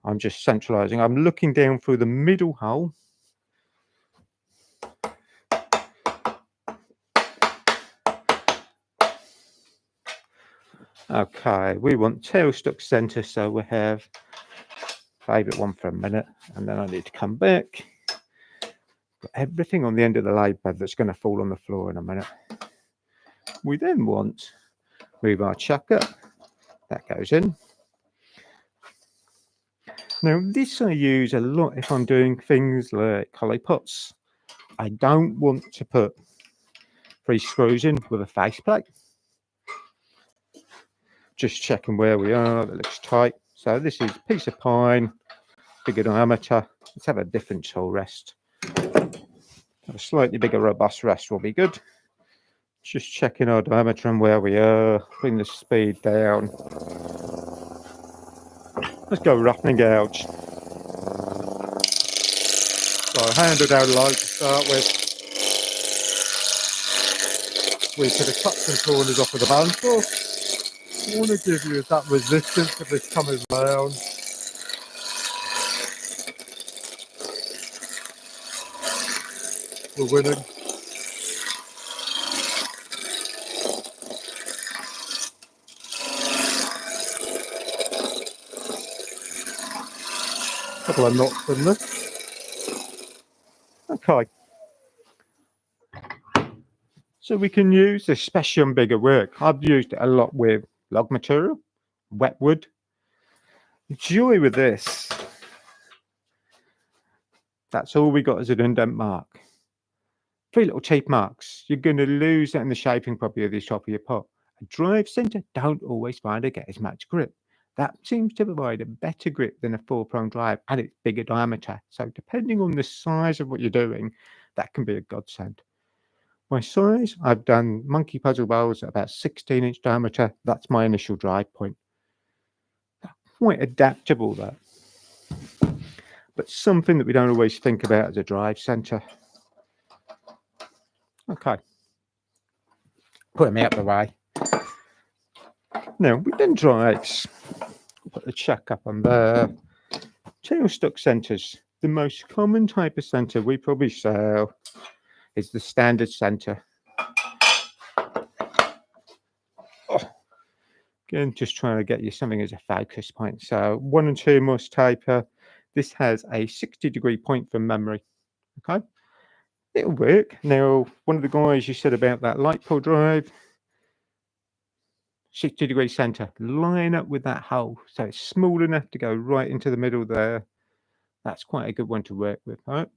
I'm just centralizing. I'm looking down through the middle hole. Okay, we want tailstock center, so we have favourite one for a minute, and then I need to come back. Got everything on the end of the lathe bed that's going to fall on the floor in a minute. We then want move our chuck up. That goes in. Now this I use a lot if I'm doing things like hollow pots. I don't want to put 3 screws in with a faceplate. Just checking where we are. That looks tight. So this is a piece of pine, bigger diameter. Let's have a different tool rest. A slightly bigger robust rest will be good. Just checking our diameter and where we are. Bring the speed down. Let's go roughing gouge. So I handle down light to start with. We could have cut some corners off with a band saw. I want to give you that resistance of this coming round. We're winning. Couple of knots in this. Okay. So we can use this especially on bigger work. I've used it a lot with log material, wet wood. The joy with this, that's all we got as an indent mark. 3 little cheap marks. You're going to lose that in the shaping probably of the top of your pot. A drive centre don't always find to get as much grip. That seems to provide a better grip than a 4-prong drive, and it's bigger diameter. So depending on the size of what you're doing, that can be a godsend. My size, I've done monkey puzzle bowls at about 16-inch diameter. That's my initial drive point. Quite adaptable, that. But something that we don't always think about as a drive centre. Okay. Put them out of the way. Now, we've done drives. Put the chuck up on there. Tailstock centres. The most common type of centre we probably sell is the standard centre. Oh, again, just trying to get you something as a focus point. So 1 and 2 Morse taper. This has a 60-degree point from memory. Okay, it'll work. Now, one of the guys you said about that light pole drive, 60-degree centre, line up with that hole. So it's small enough to go right into the middle there. That's quite a good one to work with, right?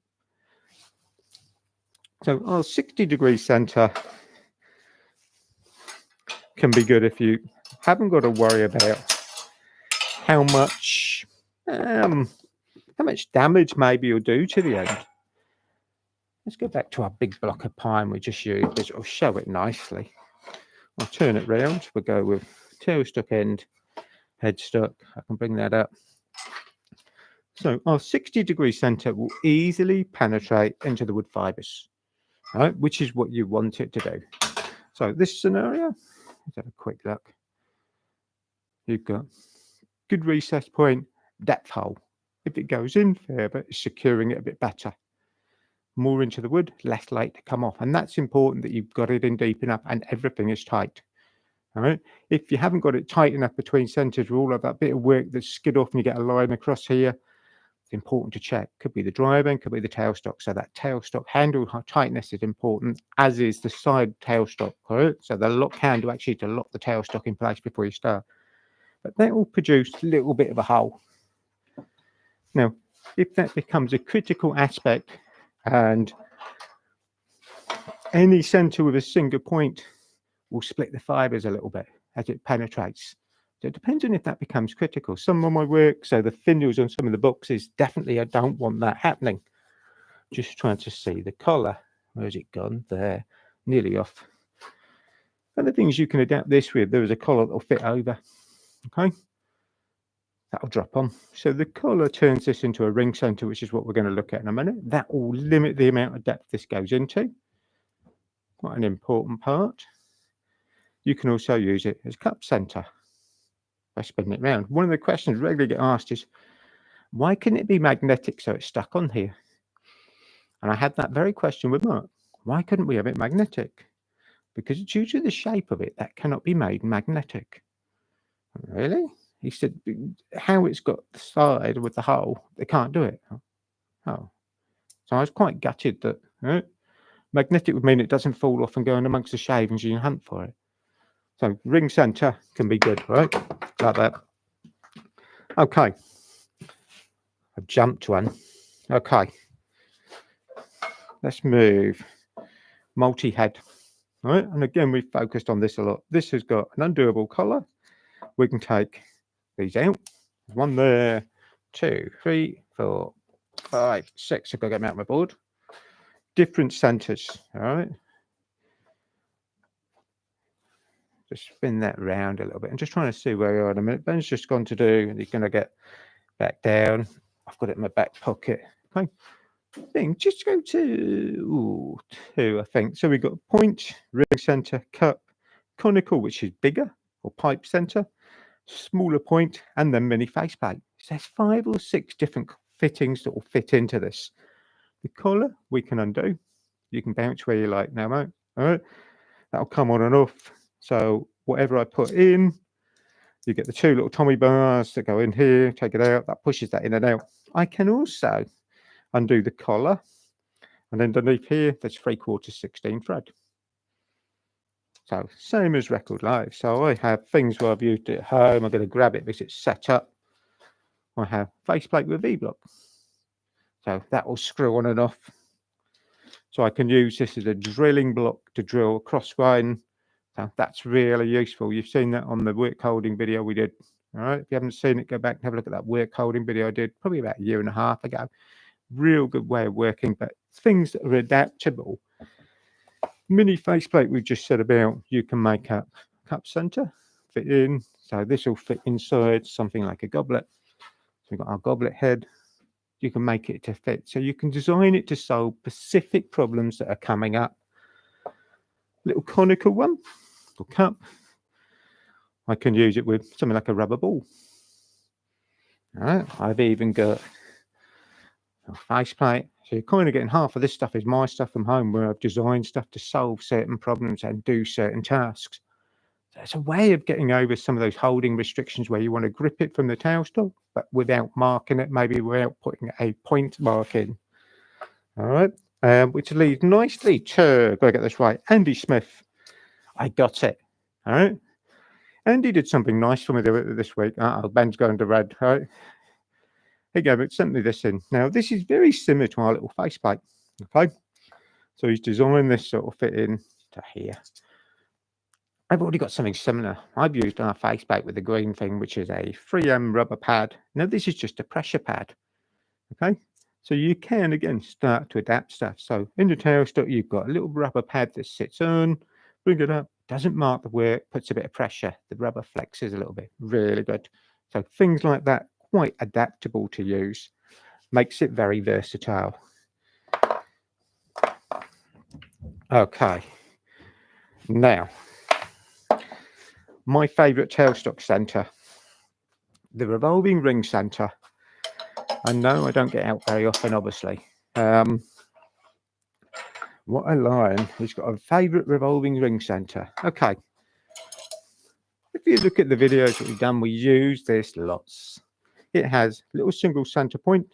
So our 60-degree centre can be good if you haven't got to worry about how much damage maybe you'll do to the end. Let's go back to our big block of pine we just used. This will show it nicely. I'll turn it round. We'll go with tailstock end, headstock. I can bring that up. So our 60-degree centre will easily penetrate into the wood fibres, right, which is what you want it to do. So this scenario, let's have a quick look. You've got good recess point, depth hole. If it goes in further, it's securing it a bit better. More into the wood, less light to come off. And that's important that you've got it in deep enough and everything is tight. All right. If you haven't got it tight enough between centres, with all of that bit of work that's skid off and you get a line across here, it's important to check. Could be the drive end, could be the tailstock. So that tailstock handle tightness is important, as is the side tailstock. Right? So the lock handle actually to lock the tailstock in place before you start. But that will produce a little bit of a hole. Now, if that becomes a critical aspect and any centre with a single point will split the fibres a little bit as it penetrates. So it depends on if that becomes critical. Some of my work, so the finials on some of the boxes, definitely I don't want that happening. just trying to see the collar. Where's it gone? There, nearly off. And the things you can adapt this with, there is a collar that'll fit over. Okay, that'll drop on. So the collar turns this into a ring center, which is what we're going to look at in a minute. That will limit the amount of depth this goes into. Quite an important part. You can also use it as cup center by spinning it around. One of the questions regularly get asked is, why couldn't it be magnetic so it's stuck on here? And I had that very question with Mark. Why couldn't we have it magnetic? Because due to the shape of it, that cannot be made magnetic. Really? He said, how it's got the side with the hole, they can't do it. Oh. So I was quite gutted that magnetic would mean it doesn't fall off and go in amongst the shavings and you hunt for it. So ring center can be good, right? Like that. Okay. I've jumped one. Okay. Let's move. Multi-head. All right. And again, we've focused on this a lot. This has got an undoable collar. We can take these out. One there, 2, 3, 4, 5, 6. I've got to get them out of my board. Different centers. All right. Just spin that round a little bit. I'm just trying to see where you are in a minute. Ben's just gone to do, and he's going to get back down. I've got it in my back pocket. Okay. Thing, just go to 2, I think. So we've got point, ring center, cup, conical, which is bigger, or pipe center, smaller point, and then mini faceplate. So there's 5 or 6 different fittings that will fit into this. The collar we can undo. You can bounce where you like now, mate. All right. That'll come on and off. So whatever I put in, you get the 2 little Tommy bars that go in here, take it out, that pushes that in and out. I can also undo the collar, and underneath here, there's 3/4 16 thread. So same as record lathe. So I have things where I've used it at home. I'm going to grab it because it's set up. I have faceplate with V-block. So that will screw on and off. So I can use this as a drilling block to drill a cross grain. So that's really useful. You've seen that on the work holding video we did. All right. If you haven't seen it, go back and have a look at that work holding video I did probably about 1.5 years ago. Real good way of working, but things that are adaptable. Mini faceplate we've just said about, you can make up cup center, fit in. So this will fit inside something like a goblet. So we've got our goblet head. You can make it to fit. So you can design it to solve specific problems that are coming up. Little conical one, or cup. I can use it with something like a rubber ball. All right. I've even got a faceplate. So you're kind of getting half of this stuff is my stuff from home, where I've designed stuff to solve certain problems and do certain tasks. So it's a way of getting over some of those holding restrictions where you want to grip it from the tailstock, but without marking it, maybe without putting a point mark in. All right. Which leads nicely to, gotta get this right, Andy Smith. I got it. All right. Andy did something nice for me this week. Ben's going to red. All right. Here you go, but sent me this in. Now, this is very similar to our little faceplate. Okay. So he's designed this sort of fit in to here. I've already got something similar. I've used our faceplate with the green thing, which is a 3M rubber pad. Now, this is just a pressure pad. Okay. So you can, again, start to adapt stuff. So in the tailstock, you've got a little rubber pad that sits on, bring it up, doesn't mark the work, puts a bit of pressure. The rubber flexes a little bit. Really good. So things like that, quite adaptable to use. Makes it very versatile. Okay. Now, my favourite tailstock centre, the revolving ring centre. I know I don't get out very often, obviously. What a lion. He's got a favourite revolving ring centre. Okay. If you look at the videos that we've done, we use this lots. It has a little single centre point,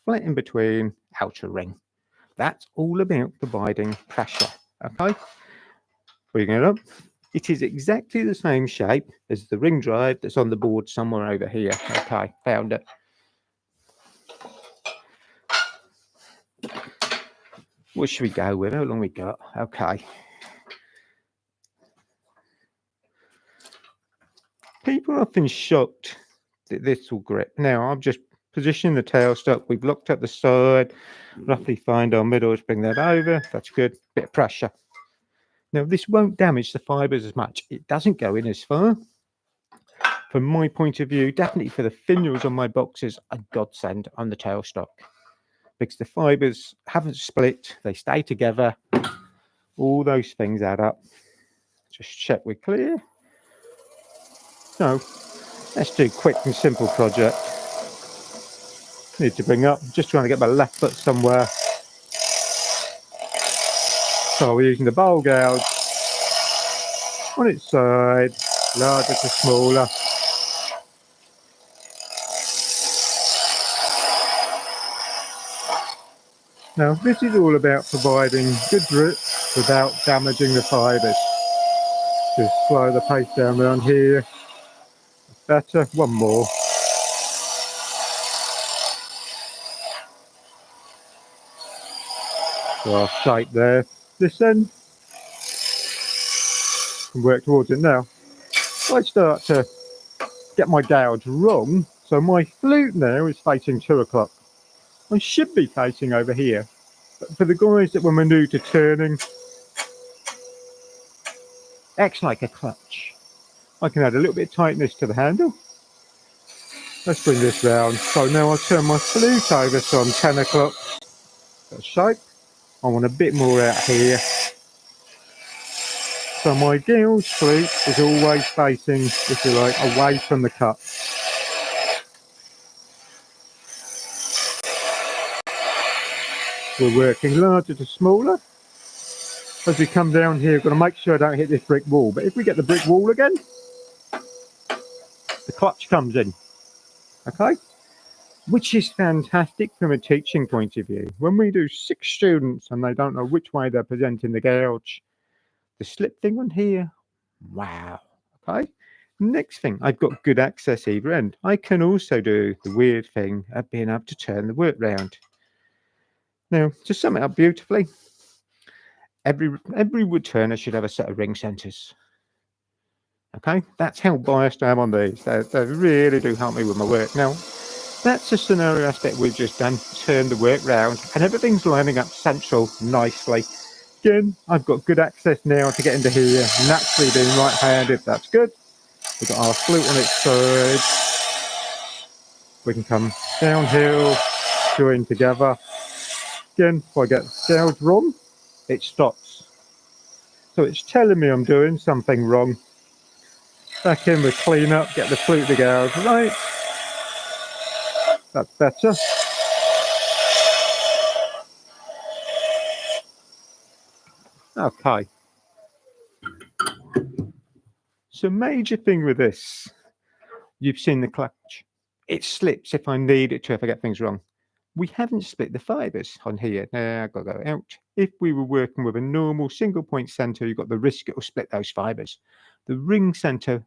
flat in between, outer ring. That's all about providing pressure. Okay. Bring it up. It is exactly the same shape as the ring drive that's on the board somewhere over here. Okay, found it. What should we go with? How long we got? Okay. People are often shocked that this will grip. Now, I've just positioning the tailstock. We've looked at the side, roughly find our middles, bring that over. That's good. Bit of pressure. Now, this won't damage the fibres as much. It doesn't go in as far. From my point of view, definitely for the finials on my boxes, a godsend on the tailstock, because the fibres haven't split. They stay together. All those things add up. Just check we're clear. So let's do a quick and simple project. Need to bring up, just trying to get my left foot somewhere. So we're using the bowl gouge on its side, larger to smaller. Now this is all about providing good grip without damaging the fibres. Just slow the pace down around here. Better, one more. So our shape there. This end, can work towards it now. I start to get my gouge wrong, so my flute now is facing 2 o'clock. I should be facing over here. But for the guys that were new to turning, acts like a clutch. I can add a little bit of tightness to the handle. Let's bring this round. So now I turn my flute over, so I'm 10 o'clock. That shape. I want a bit more out here. So my gouge flute is always facing, if you like, away from the cut. We're working larger to smaller. As we come down here, I've got to make sure I don't hit this brick wall. But if we get the brick wall again, the clutch comes in. Okay? Which is fantastic from a teaching point of view. When we do 6 students and they don't know which way they're presenting the gouge, the slip thing on here, wow. Okay? Next thing, I've got good access either end. I can also do the weird thing of being able to turn the work round. Now, to sum it up beautifully, every wood turner should have a set of ring centers. Okay, that's how biased I am on these. They really do help me with my work. Now, that's a scenario aspect we've just done. Turn the work round, and everything's lining up central nicely. Again, I've got good access now to get into here. Naturally being right-handed, that's good. We've got our flute on its side. We can come downhill, join together. Again, if I get gouge wrong, it stops. So it's telling me I'm doing something wrong. Back in with clean up, get the flute to gouge right. That's better. Okay. So major thing with this, you've seen the clutch. It slips if I need it to, if I get things wrong. We haven't split the fibres on here. Now I've got to go out. If we were working with a normal single point centre, you've got the risk it will split those fibres. The ring centre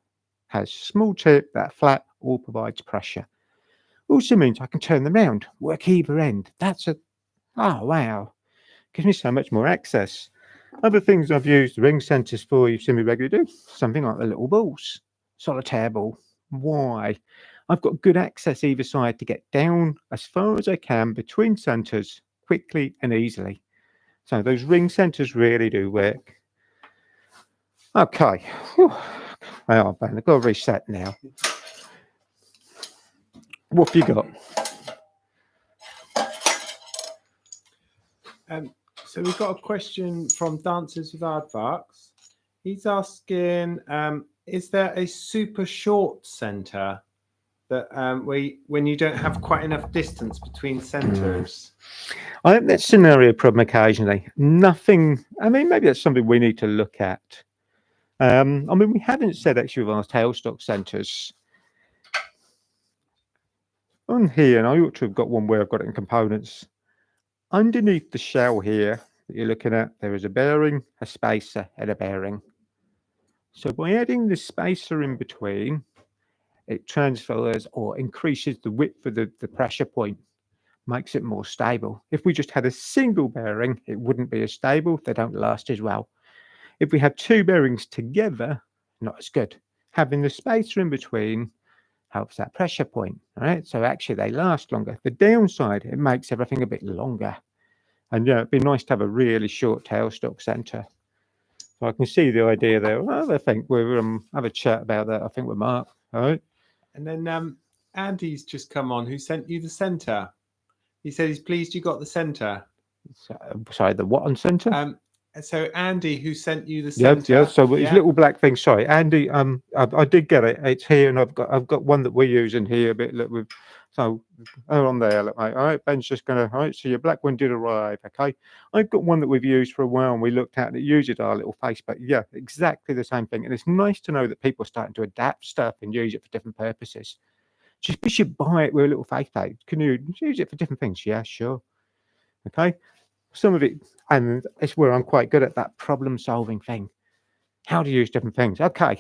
has small tip, that flat, all provides pressure. Also means I can turn them round, work either end. That's a, oh wow, gives me so much more access. Other things I've used ring centres for, you've seen me regularly do, something like the little balls, solitaire ball. Why? I've got good access either side to get down as far as I can between centres quickly and easily. So those ring centres really do work. Okay. Well, I've got to reset now. What have you got? So we've got a question from Dancers with Aardvarks. He's asking, is there a super short centre that when you don't have quite enough distance between centres? I have that scenario problem occasionally. Nothing, I mean, maybe that's something we need to look at. I mean, we haven't said actually with our tailstock centres. On here, and I ought to have got one where I've got it in components. Underneath the shell here that you're looking at, there is a bearing, a spacer, and a bearing. So by adding the spacer in between, it transfers or increases the width of the pressure point, makes it more stable. If we just had a single bearing, it wouldn't be as stable. They don't last as well. If we have 2 bearings together, not as good. Having the spacer in between helps that pressure point. All right, so actually they last longer. The downside, it makes everything a bit longer. And yeah, it'd be nice to have a really short tailstock center. So I can see the idea there. Well, I think we'll have a chat about that. I think with Mark. All right. And then Andy's just come on, who sent you the center. He said he's pleased you got the center. So, sorry, the what on center? So Andy, who sent you the Yeah, center. yeah. So his little black thing. Sorry, Andy. I did get it. It's here, and I've got one that we're using here. A bit. Look, with so on there. Look, mate. All right, Ben's just gonna. All right. So your black one did arrive. Okay. I've got one that we've used for a while, and we looked at it. Uses our little Faceplate. Yeah, exactly the same thing. And it's nice to know that people are starting to adapt stuff and use it for different purposes. Just because you buy it with a little Faceplate, can you use it for different things? Yeah, sure. Okay. Some of it, and it's where I'm quite good at that problem solving thing. How to use different things. Okay.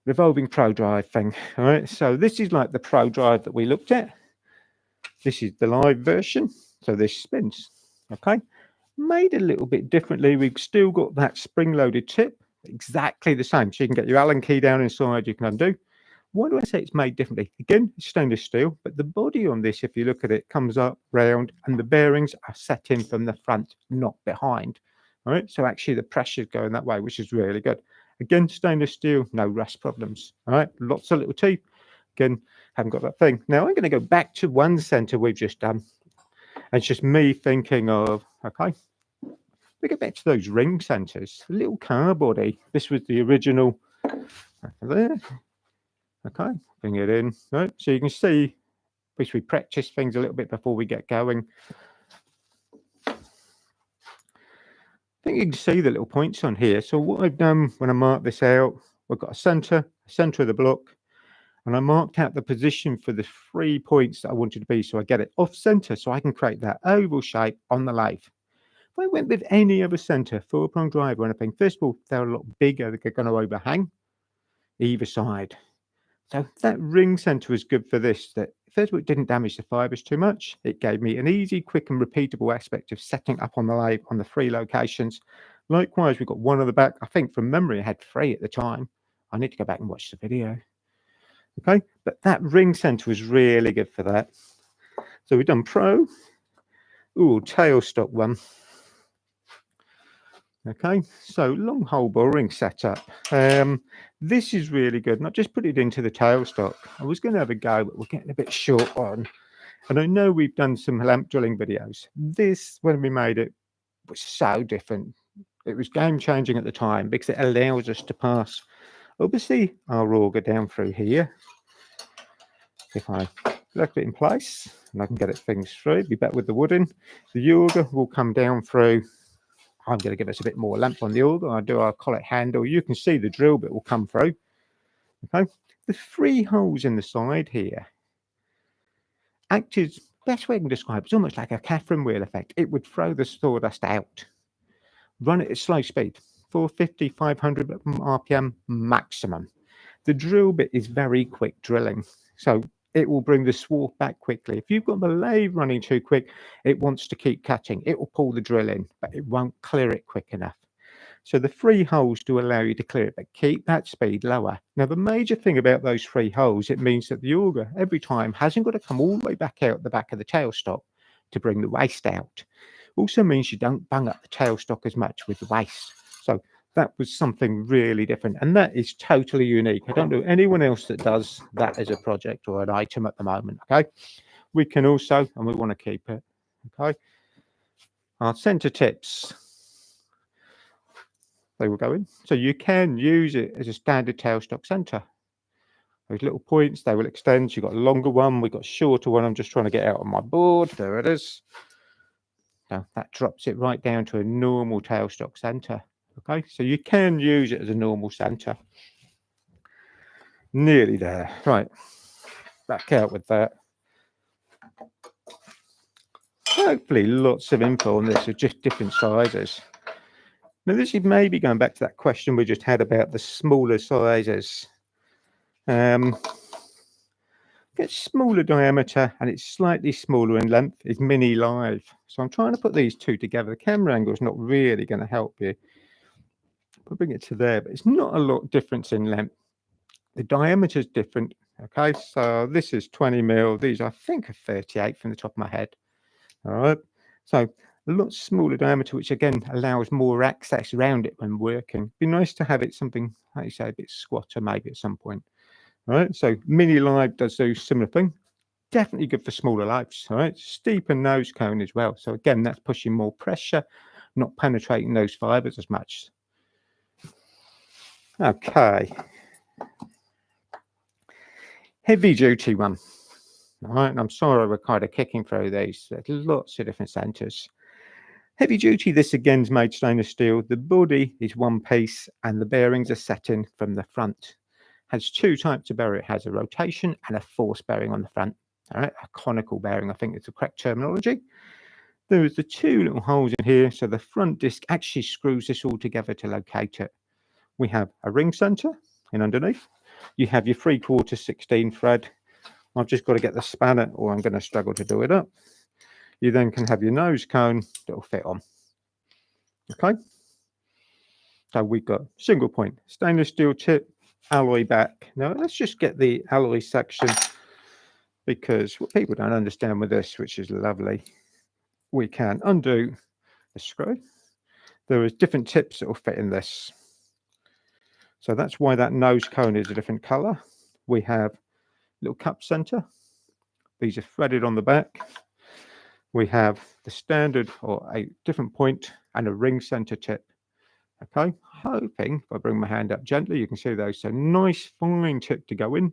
Revolving Pro Drive thing. All right. So this is like the Pro Drive that we looked at. This is the live version. So this spins. Okay. Made a little bit differently. We've still got that spring loaded tip. Exactly the same. So you can get your Allen key down inside. You can undo. Why do I say it's made differently? Again, it's stainless steel, but the body on this, if you look at it, comes up round and the bearings are set in from the front, not behind. All right, so actually the pressure's going that way, which is really good. Again, stainless steel, no rust problems. All right, lots of little teeth. Again, haven't got that thing. Now I'm going to go back to one center we've just done. And it's just me thinking of, okay, we go back to those ring centers, the little car body. This was the original there. Okay, bring it in. Right, so you can see, which we practice things a little bit before we get going. I think you can see the little points on here. So what I've done when I mark this out, we've got a center of the block, and I marked out the position for the 3 points that I wanted to be, so I get it off center, so I can create that oval shape on the lathe. If I went with any other center, 4-prong drive or anything, first of all, they're a lot bigger, they're going to overhang either side. So that ring center was good for this, that first of all, it didn't damage the fibers too much. It gave me an easy, quick and repeatable aspect of setting up on the lathe on the 3 locations. Likewise, we've got one on the back. I think from memory, I had 3 at the time. I need to go back and watch the video. Okay, but that ring center was really good for that. So we've done Pro. Ooh, tailstock one. Okay, so long hole bore ring setup. This is really good. Not just put it into the tailstock. I was going to have a go, but we're getting a bit short on. And I know we've done some lamp drilling videos. This, when we made it, was so different. It was game changing at the time because it allows us to pass, obviously, our auger down through here. If I left it in place and I can get it things through, be better with the wood in. The auger will come down through. I'm going to give us a bit more lamp on the auger. I'll do our collet handle. You can see the drill bit will come through. Okay, the 3 holes in the side here act as, best way I can describe it, it's almost like a Catherine wheel effect. It would throw the sawdust out. Run it at slow speed, 450, 500 RPM maximum. The drill bit is very quick drilling, so it will bring the swarf back quickly. If you've got the lathe running too quick, it wants to keep cutting. It will pull the drill in, but it won't clear it quick enough. So the 3 holes do allow you to clear it, but keep that speed lower. Now, the major thing about those 3 holes, it means that the auger every time hasn't got to come all the way back out the back of the tailstock to bring the waste out. Also means you don't bung up the tailstock as much with the waste. So that was something really different, and that is totally unique. I don't know anyone else that does that as a project or an item at the moment. Okay, we can also, and we want to keep it. Okay, our center tips, they will go in, so you can use it as a standard tailstock center. Those little points, they will extend. You've got a longer one, we've got a shorter one. I'm just trying to get out on my board. There it is. Now that drops it right down to a normal tailstock center. Okay, so you can use it as a normal center. Nearly there. Right, back out with that. Hopefully lots of info on this are just different sizes. Now this is maybe going back to that question we just had about the smaller sizes. Get smaller diameter and it's slightly smaller in length is mini live. So I'm trying to put these two together. The camera angle is not really going to help you. I'll bring it to there, but it's not a lot difference in length. The diameter is different. Okay, so this is 20 mil. These I think are 38 from the top of my head. All right, so a lot smaller diameter, which again allows more access around it when working. Be nice to have it something, like you say, a bit squatter maybe at some point. All right, so mini lathe does do similar thing. Definitely good for smaller lathes. All right, steeper nose cone as well. So again, that's pushing more pressure, not penetrating those fibers as much. Okay, heavy duty one. All right, and I'm sorry we're kind of kicking through these. There's lots of different centers. Heavy duty, this again is made stainless steel. The body is one piece and the bearings are set in from the front. Has two types of bearing. It has a rotation and a force bearing on the front. All right, a conical bearing, I think is the correct terminology. There is the two little holes in here, so the front disc actually screws this all together to locate it. We have a ring center in underneath. You have your 3/4 16 thread. I've just got to get the spanner or I'm going to struggle to do it up. You then can have your nose cone that will fit on. Okay. So we've got single point, stainless steel tip, alloy back. Now let's just get the alloy section, because what people don't understand with this, which is lovely, we can undo the screw. There is different tips that will fit in this. So that's why that nose cone is a different color. We have little cup center. These are threaded on the back. We have the standard or a different point and a ring center tip. Okay, hoping if I bring my hand up gently, you can see those. So nice fine tip to go in.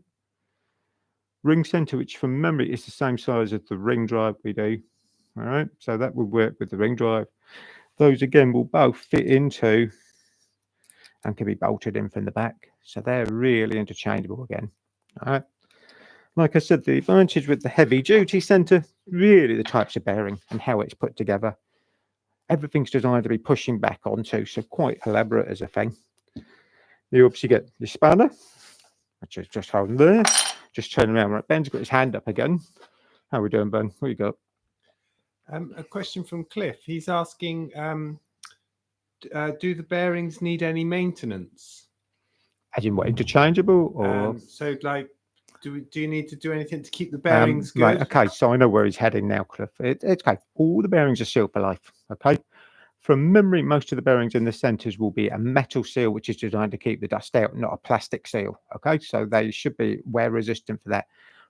Ring center, which from memory is the same size as the ring drive we do. All right, so that will work with the ring drive. Those again will both fit into and can be bolted in from the back. So they're really interchangeable again. All right. Like I said, the advantage with the heavy duty center, really the types of bearing and how it's put together. Everything's designed to be pushing back onto, so quite elaborate as a thing. You obviously get your spanner, which is just holding there. Just turn around. Right, Ben's got his hand up again. How are we doing, Ben? What you got? A question from Cliff. He's asking, do the bearings need any maintenance? As in what, interchangeable or? So like, do you need to do anything to keep the bearings good? Right, okay, so I know where he's heading now, Cliff. It's okay. All the bearings are sealed for life, okay? From memory, most of the bearings in the centers will be a metal seal, which is designed to keep the dust out, not a plastic seal, okay? So they should be wear resistant for that.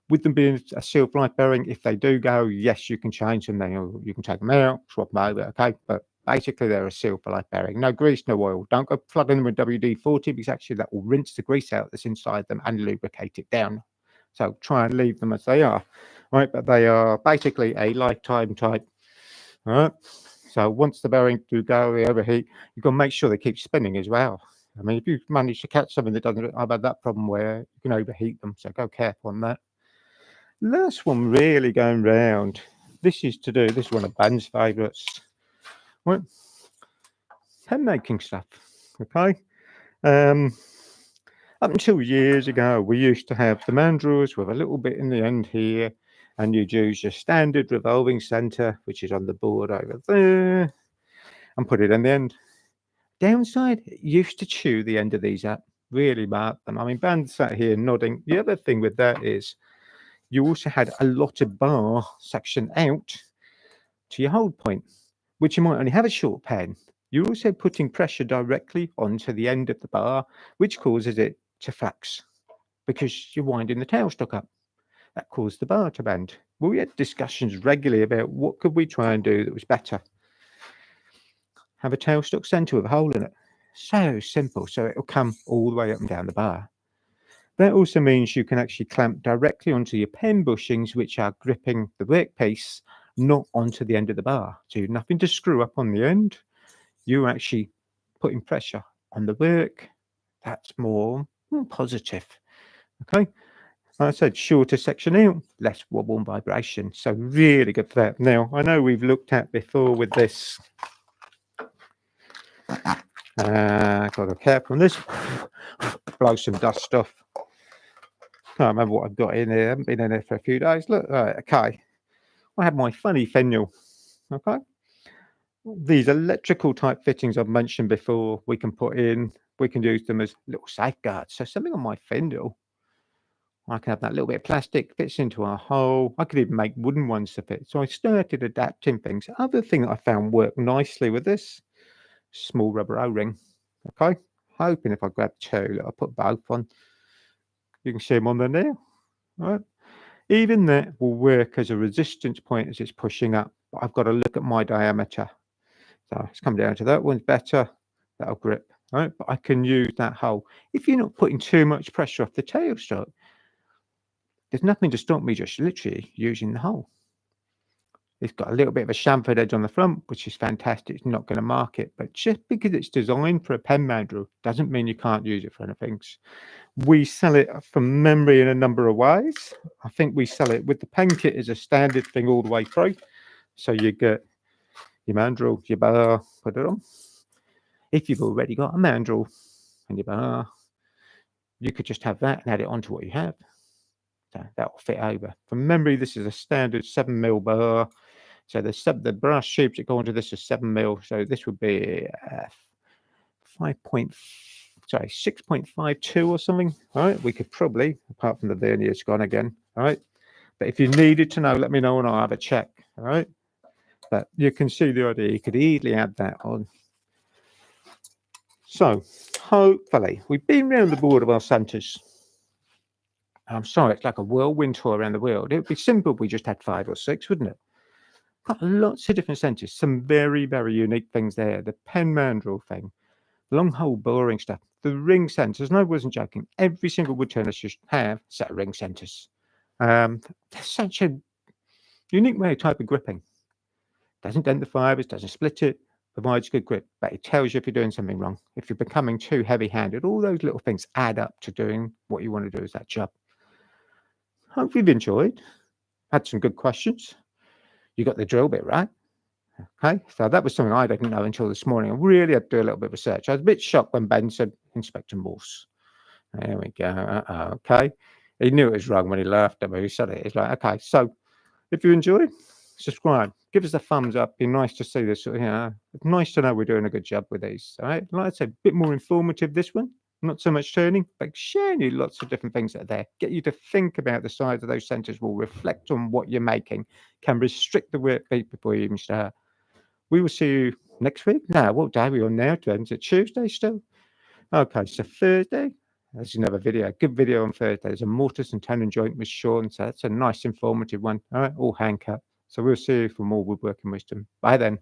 With them being a seal for life bearing, if they do go, yes, you can change them. Then you can take them out, swap them over, okay? But basically, they're a seal for life bearing. No grease, no oil. Don't go flooding them with WD-40 because actually that will rinse the grease out that's inside them and lubricate it down. So try and leave them as they are, right? But they are basically a lifetime type, all right? So once the bearings do go, they overheat, you've got to make sure they keep spinning as well. I mean, if you manage to catch something that doesn't, I've had that problem where you can overheat them. So go careful on that. Last one really going round. This is one of Ben's favourites. Right? Pen making stuff, okay? Up until years ago, we used to have the mandrels with a little bit in the end here, and you'd use your standard revolving center, which is on the board over there, and put it in the end. Downside, it used to chew the end of these up, really mark them. I mean, Ben sat here nodding. The other thing with that is you also had a lot of bar section out to your hold point, which you might only have a short pen. You're also putting pressure directly onto the end of the bar, which causes it to flex because you're winding the tailstock up. That caused the bar to bend. Well, we had discussions regularly about what could we try and do that was better. Have a tailstock center with a hole in it. So simple. So it'll come all the way up and down the bar. That also means you can actually clamp directly onto your pen bushings, which are gripping the workpiece, not onto the end of the bar. So you've nothing to screw up on the end. You're actually putting pressure on the work. That's more positive. Okay. Like I said, shorter section out, less wobble and vibration. So really good for that. Now, I know we've looked at before with this. Got to be careful on this. Blow some dust off. Can't remember what I've got in here. I haven't been in there for a few days. Look, right, okay. I have my funny finial. Okay. These electrical type fittings I've mentioned before, we can put in, we can use them as little safeguards. So something on my finial I can have that little bit of plastic, fits into a hole. I could even make wooden ones to fit. So I started adapting things. Other thing that I found worked nicely with this, small rubber O-ring. Okay, hoping if I grab two, I'll put both on. You can see them on there now. All right. Even that will work as a resistance point as it's pushing up. But I've got to look at my diameter. So it's come down to that one's better. That'll grip. Right, but I can use that hole. If you're not putting too much pressure off the tailstock, there's nothing to stop me just literally using the hole. It's got a little bit of a chamfered edge on the front, which is fantastic. It's not going to mark it. But just because it's designed for a pen mandrel doesn't mean you can't use it for anything. We sell it from memory in a number of ways. I think we sell it with the pen kit as a standard thing all the way through. So you get your mandrel, your bar, put it on. If you've already got a mandrel and your bar, you could just have that and add it onto what you have. So that will fit over. From memory, this is a standard 7mm bar. So the brass tubes that go into this are 7mm. So this would be 6.52 or something. All right, we could probably, apart from the vernier's gone again. All right, but if you needed to know, let me know and I'll have a check. All right, but you can see the idea. You could easily add that on. So hopefully we've been round the board of our centres. I'm sorry, it's like a whirlwind tour around the world. It would be simple if we just had 5 or 6, wouldn't it? Got lots of different centres, some very, very unique things there. The pen mandrel thing, long hole boring stuff, the ring centres. And I wasn't joking. Every single woodturner should have a set of ring centres. They're such a unique way of type of gripping. Doesn't dent the fibres, doesn't split it, provides good grip, but it tells you if you're doing something wrong. If you're becoming too heavy-handed, all those little things add up to doing what you want to do as that job. Hope you've enjoyed. Had some good questions. You got the drill bit right. Okay, so that was something I didn't know until this morning. I really had to do a little bit of research. I was a bit shocked when Ben said Inspector Morse. There we go. Okay, he knew it was wrong when he laughed at me. He said it. He's like, okay, so if you enjoyed, subscribe, give us a thumbs up. Be nice to see this. It's nice to know we're doing a good job with these. All right, like I said, a bit more informative this one. Not so much turning, but sharing you lots of different things that are there. Get you to think about the size of those centres. Will reflect on what you're making. Can restrict the workbeat before you even start. We will see you next week. Now, what day are we on now? Is it Tuesday still? Okay, so Thursday. That's another video. Good video on Thursday. There's a mortise and tenon joint with Sean. So that's a nice informative one. All right, all hand cut. So we'll see you for more woodworking wisdom. Bye then.